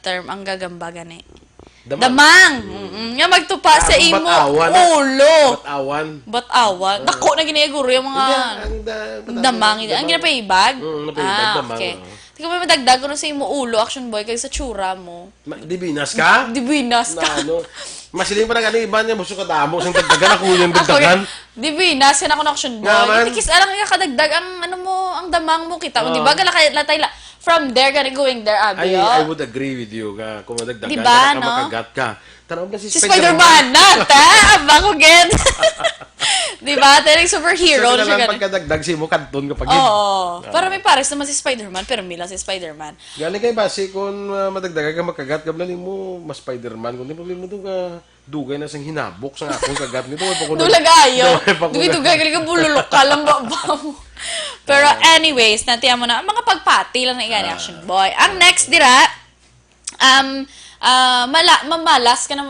Speaker 4: term, ang gagamba gani. Damang. Nga magtupa sa imo ulo. Batawan. Dako na giniguro yung mga damang. Ang ginapaibag? Okay. Tika ba madagdag ko sa imo ulo, Action Boy, kaya sa tsura mo.
Speaker 3: Dibinas ka?
Speaker 4: Dibinas ka.
Speaker 3: Masiling pa na gani, iba niya, buso ka damo, sang dagdagan ako yung dagdagan.
Speaker 4: Dibinas, yan ako na Action Boy. Kis alam nga kadagdag, ang damang mo, kita mo, diba? Latay from there, going there, Abi.
Speaker 3: I would agree with you. Kung madagdagan,
Speaker 4: diba,
Speaker 3: ka makagat ka. Tanaw na si
Speaker 4: Spider-Man na, Abang ko get. Diba? Talagang superhero na siya.
Speaker 3: So, pagkadagdag si mo, kanton kapag
Speaker 4: Oo. Para may pares naman si Spider-Man, pero may lang si Spider-Man.
Speaker 3: Galing kayo basi, kung madagdagan ka makagat, gablaling mo, mas Spider-Man. Kung di problema doon ka, dugay na sang hinabok sa akong kagat nito.
Speaker 4: Dulagayo. Dugay galing ka bululok ka lang ba mo. Pero anyways, natiyan mo na, mga pagpati lang na igani Action Boy. Ang next dira,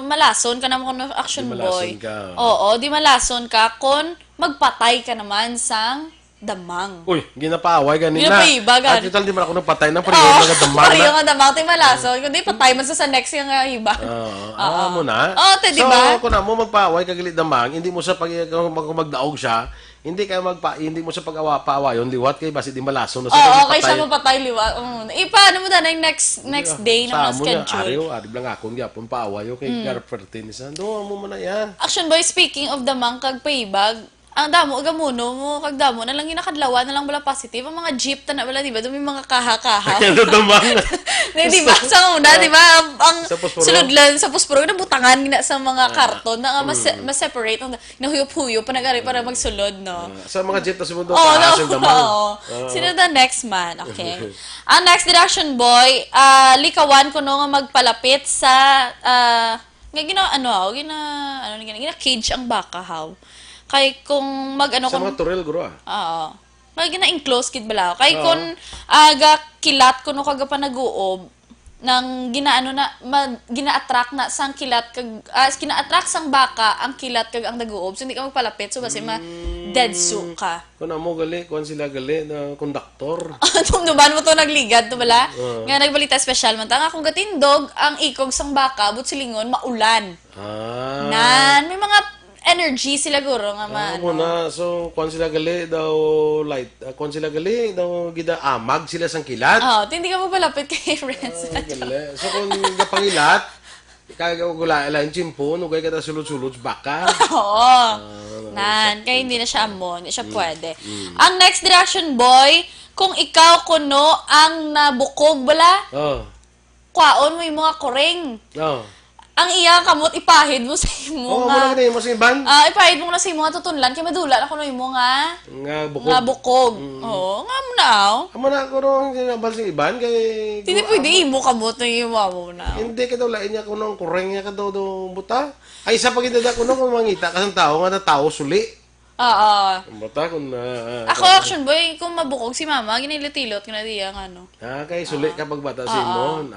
Speaker 4: malason ka naman kung Action Boy. Oo, di malason ka kung magpatay ka naman sang damang.
Speaker 3: Uy, ginapaaway ganina.
Speaker 4: Ginapaiba,
Speaker 3: At
Speaker 4: gani.
Speaker 3: total di man ako nagpatay ng pariyo mga damang
Speaker 4: Pariyo
Speaker 3: na.
Speaker 4: nga damang, tayo malason. Kundi patay man sa next yung iba.
Speaker 3: Mo na.
Speaker 4: Oo, te, di ba?
Speaker 3: So, kung na mo magpaaway kagalit damang, hindi mo sa magdaog siya, hindi mo sa pag-awa-paawayon, liwat kay basi di malason na
Speaker 4: Oo, okay siya mapatay liwa. Paano mo na yung next day na mga schedule?
Speaker 3: Ari lang akong gyapon paawayo kay Garpertin isa. Do mo man na yan.
Speaker 4: Action boy, speaking of damang kag paibag, ang damo agamuno mo kag damo na lang ginakadlawa na lang bala positive ang mga jeep ta na bala di ba dumi mga kaha-kaha.
Speaker 3: Damang.
Speaker 4: Di ba sa una di ba ang
Speaker 3: Sa puspuro.
Speaker 4: suludlan sa puspuro na butangan gina sa mga karton na mas-separate ang nahuyop-huyop pa nagari para magsulod no.
Speaker 3: Sa mga jet na sumunod
Speaker 4: Oh,
Speaker 3: taas yung damang.
Speaker 4: Sino the next man? Okay. Ang next deduction boy, likawan ko no nga magpalapit sa nga gina cage ang baka how. Kay kung mag-ano
Speaker 3: Sa mga turel, guro
Speaker 4: Oo. May gina-enclose kid bala. Kay kung aga kilat kuno kaga pa nag-uob nang gina-attract na sang kilat kag gina-attract sang baka ang kilat kag ang nag-uob. So hindi ka magpalapit so basi dead su ka.
Speaker 3: Kung na mo gali, kung sila gali na konduktor.
Speaker 4: Tumduban mo to nagligad to bala. Nga nagbalita special man ta nga kung gatindog ang ikog sang baka but silingon maulan. Nan may mga energy sila guro nga man.
Speaker 3: Na. So, kung sila gali daw kung sila gali daw gida amag sila sang kilat.
Speaker 4: Hindi ka mo palapit kay friends.
Speaker 3: Gali. So, kung gapangilat, kagagula lang chimpo, nugay ka ta sulod-sulod baka.
Speaker 4: Nan, kaya hindi na siya amon, hindi siya pwede. Ang next direction boy, kung ikaw kuno ang nabukog bala, kwaon mo yung mga koreng. Ang iya kamot ipahid mo sa imo nga.
Speaker 3: Muna mo sa iban?
Speaker 4: Ipahid mo na sa imo nga tutunlan kay madula na kuno imo nga bukog. Oo, nga mo na.
Speaker 3: Amo na ko ron ginabal sa iban kay
Speaker 4: Hindi pwede imo kamot na imo mo na.
Speaker 3: Hindi ka daw lain niya kuno kureng niya ka daw buta. Ay isa pag idada kuno kung mangita ka sang tao nga tao suli. Buta kun
Speaker 4: ako action boy kung mabukog si mama ginilitilot kana diya nga ano.
Speaker 3: Kay suli kapag bata si Mon.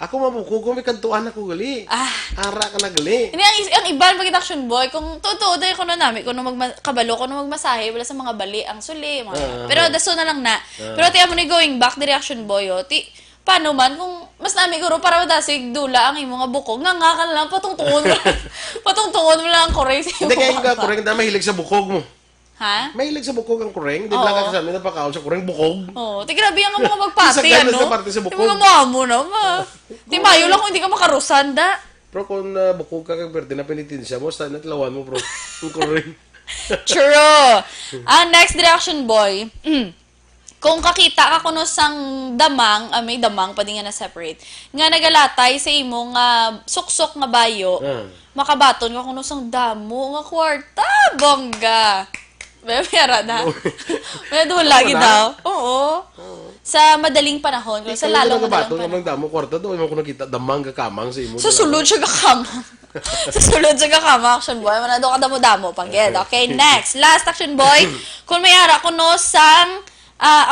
Speaker 3: Ako mabukog kung may kantuan ako gali. Ara ka na gali.
Speaker 4: Hindi, ang iban pag action boy, kung totoo dahil ko na namin, kung kabalo ko na magmasahe, wala sa mga bali, ang suli, mga pero daso na lang na. Pero tiyan mo ni going back, the reaction boy, paano man, kung mas nami guro, para madasig dula ang imong bukog, nga ka lang, patungtungon mo lang ang koreng sa
Speaker 3: Hindi kayo nga koreng na mahilig sa bukog mo.
Speaker 4: Ha?
Speaker 3: Mahilig sa bukog ang kureng. Hindi lang ka sa amin napakaon sa kureng bukog.
Speaker 4: Grabe ang mga magpati, ano?
Speaker 3: Sa parte sa bukog.
Speaker 4: Di mga mo na, mayo lang kung hindi ka makarusan, da.
Speaker 3: Pero kung bukog ka kag berde na penitensya mo, sa natlawan mo, bro. Ang kureng.
Speaker 4: True. Next direction, boy. Kung kakita ka kuno sang damang, may damang pa din nga na separate, nga nagalatay sa imo nga suksok nga bayo, makabaton ka kuno sang damo nga kwarta, bongga. Pera na. May doon lagi daw. Oo. Sa madaling panahon, sa lalong madaling panahon.
Speaker 3: Ang damo kwarta doon, mo nakita damang gakamang sa imo.
Speaker 4: Sa sulod siya gakamang. Sa sulod siya gakamang, action boy. Manado ka damo-damo, pangged. Okay, next. Last action boy. Kung may ara ko no sang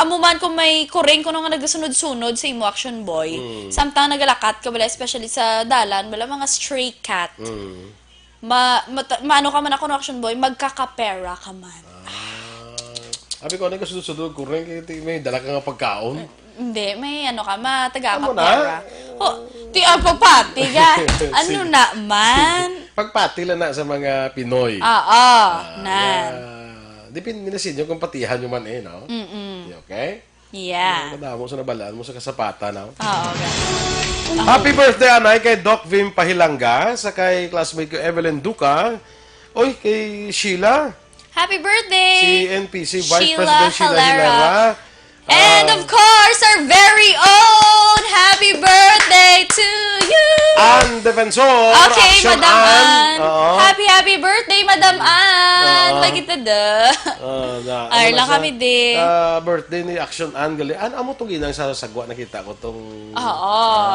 Speaker 4: amuman kung may kureng kuno nga nagasunod-sunod sa imo action boy. Samtang nagalakat ka bala, especially sa dalan, bala mga stray cat. Maano ka man ako no action boy, magkakapera ka man.
Speaker 3: Abi ko ano ka sunod-sunod kureng kay may dala ka nga pagkaon.
Speaker 4: Hindi, may ano ka, taga-kapera. Pagpati ka. Ano na man?
Speaker 3: Pagpati lang na sa mga Pinoy. Dipininasin nyo kung patihan nyo man no? Okay?
Speaker 4: Yeah.
Speaker 3: Madamo sa nabalaan mo sa kasapata, no?
Speaker 4: Okay.
Speaker 3: Happy birthday, anay, kay Doc Vim Pahilanga, sa kay classmate ko Evelyn Duca, kay Sheila.
Speaker 4: Happy birthday!
Speaker 3: Si NPC Vice President Sheila Hilera.
Speaker 4: And of course, our very own happy birthday to you!
Speaker 3: Ann Defensor!
Speaker 4: Okay,
Speaker 3: Action
Speaker 4: Madam Ann!
Speaker 3: Happy
Speaker 4: birthday, Madam Ann! Magita da! Ay lang kami din.
Speaker 3: Birthday ni Action Ann gali. Amo itong ginang sa sagwa nakita ko itong...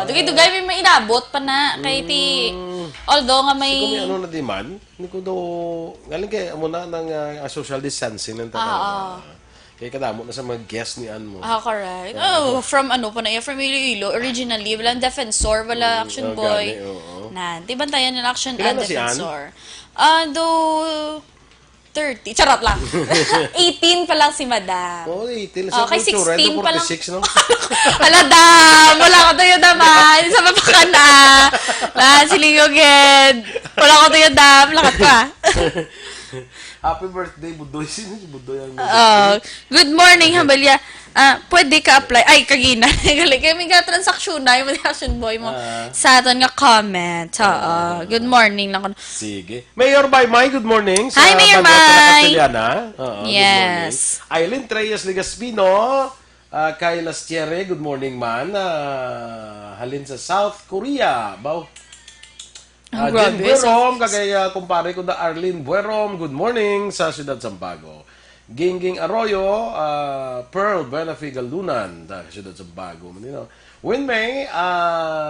Speaker 4: Dugay-dugay may inabot pa na kay ti... Although nga may...
Speaker 3: Kung may ano na di man, hindi ko daw... Galing kay amo na ng social distancing ng tatang. Kaya kadamo na sa mga guest ni Ann mo.
Speaker 4: Correct. From from Iloilo. Originally, walang Defensor, wala Action Boy. Di bantayan yung Action and Defensor. 30. Charot lang. 18 pa lang si Madam.
Speaker 3: Oh, 18. Sa
Speaker 4: Okay, 16 pa lang.
Speaker 3: 46, no?
Speaker 4: Hala, Dam! Wala ko tayo naman. Sa mapaka na. Silingoged. Wala ko tayo, Dam. Lakat ka.
Speaker 3: Happy birthday, Budoy. Sino si Budoy ang
Speaker 4: Good morning, Hambalya. Pwede ka apply. Ay, kagina. Kami ka transaksyon na. Yung reaction boy mo. Sa aton nga comment. Good morning lang ko.
Speaker 3: Sige. Mayor by Mai, good morning.
Speaker 4: Hi, Mayor Mai.
Speaker 3: Good
Speaker 4: Yes.
Speaker 3: morning. Aileen Treyes Ligaspino, Kay Lastiere, good morning man. Halin sa South Korea. Baw. Jen Buerom, kagay kumpare ko da Arlene Buerom, good morning sa Ciudad Zambago. Gingging Arroyo, Pearl Benafiga Lunan, da Ciudad Zambago. Win May,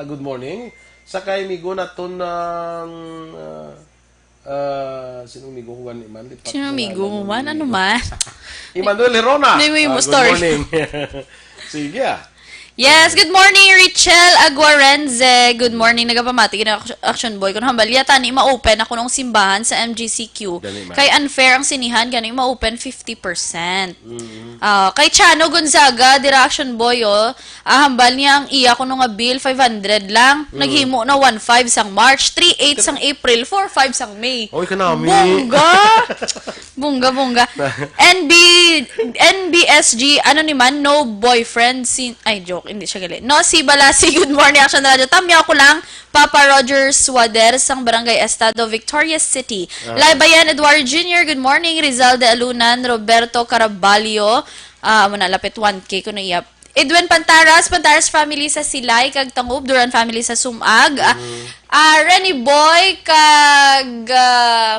Speaker 3: good morning. Sakay migo na to ng sinong migo ko gan iman?
Speaker 4: Sinong migo mo man? Ano man?
Speaker 3: Emmanuel Herona.
Speaker 4: Good
Speaker 3: morning. Sige
Speaker 4: Yes, good morning, Richel Aguarenze. Good morning, nagapamati na Action Boy. Kung hambalya, tani ma-open ako nung simbahan sa MGCQ. Kay unfair ang sinihan, gano'y ma-open 50%. Kay Chano Gonzaga, dira Action Boy, hambal niya ang iya ko nung bill, 500 lang. Naghimo na 1.5 sang March, 3.8 sang April, 4.5 sang May.
Speaker 3: Oy, kanami.
Speaker 4: Bunga. NBSG, ano naman, no boyfriend, ay, joke. Hindi siya gali. No, si Balasi, good morning, Action Radio. Tamyaw ko lang, Papa Roger Suader, sang Barangay Estado, Victoria City. Laybayan, Eduardo Jr., good morning. Rizal de Alunan, Roberto Caraballo, muna, lapit 1K ko na iyap. Edwin Pantaras family sa Silay, kag Tangub, Duran family sa Sumag. Renny Boy, kag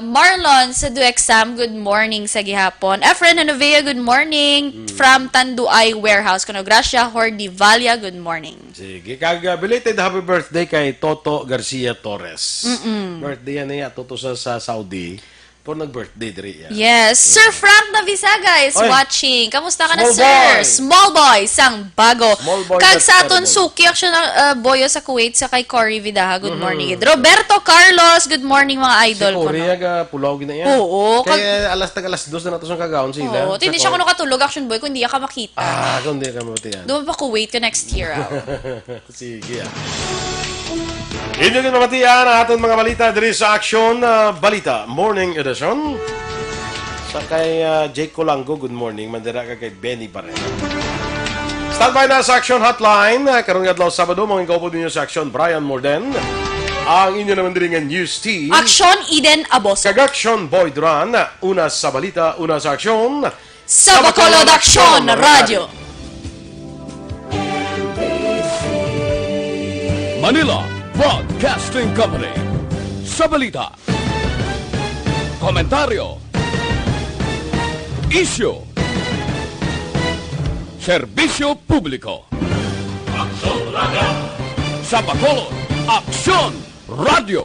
Speaker 4: Marlon sa Duexam, good morning sa gihapon. Efren Anovea, good morning. From Tanduay Warehouse. Kuno Gracia Hordi Valia, good morning.
Speaker 3: Sige, kag belated happy birthday kay Toto Garcia Torres. Birthday yan niya, Toto sa Saudi. Po nag-birthday diri yan.
Speaker 4: Yes, Sir Frank Navisaga is watching. Kamusta ka na,
Speaker 3: Small
Speaker 4: sir?
Speaker 3: boy.
Speaker 4: Small boy, sang bago.
Speaker 3: Small boy,
Speaker 4: Kag
Speaker 3: that's
Speaker 4: sa aton
Speaker 3: terrible.
Speaker 4: suki action boyo sa Kuwait sa kay Cory Vidaha. Good morning. Roberto Carlos, good morning mga idol
Speaker 3: Si
Speaker 4: ko.
Speaker 3: Korea ga pulau gina yan.
Speaker 4: Oo.
Speaker 3: Kaya alas 2 na nato sa kagaon sila.
Speaker 4: Oo, hindi siya kuno katulog action boy kung hindi ka makita.
Speaker 3: Kung di ka matiyan.
Speaker 4: Doon pa Kuwait ka next year.
Speaker 3: Sige. Inyo din mamatiyan ang ating mga balita diri sa Action Balita Morning Edition. Sa kay Jake Colango, good morning. Mandira ka kay Benny Barrera. Standby na sa Action Hotline. Karong adlaw Sabado, mga kaupo ninyo sa Action Brian Morden. Ang inyo naman din ng News Team.
Speaker 4: Action Eden Aboso.
Speaker 3: Kag Action Boy Duran. Una sa balita, una sa aksyon.
Speaker 4: Sa Bacolod Action Radio.
Speaker 12: Manila Broadcasting Company. Sa balita, komentaryo, isyu, serbisyo publiko. Sa Bacolod Action Radio.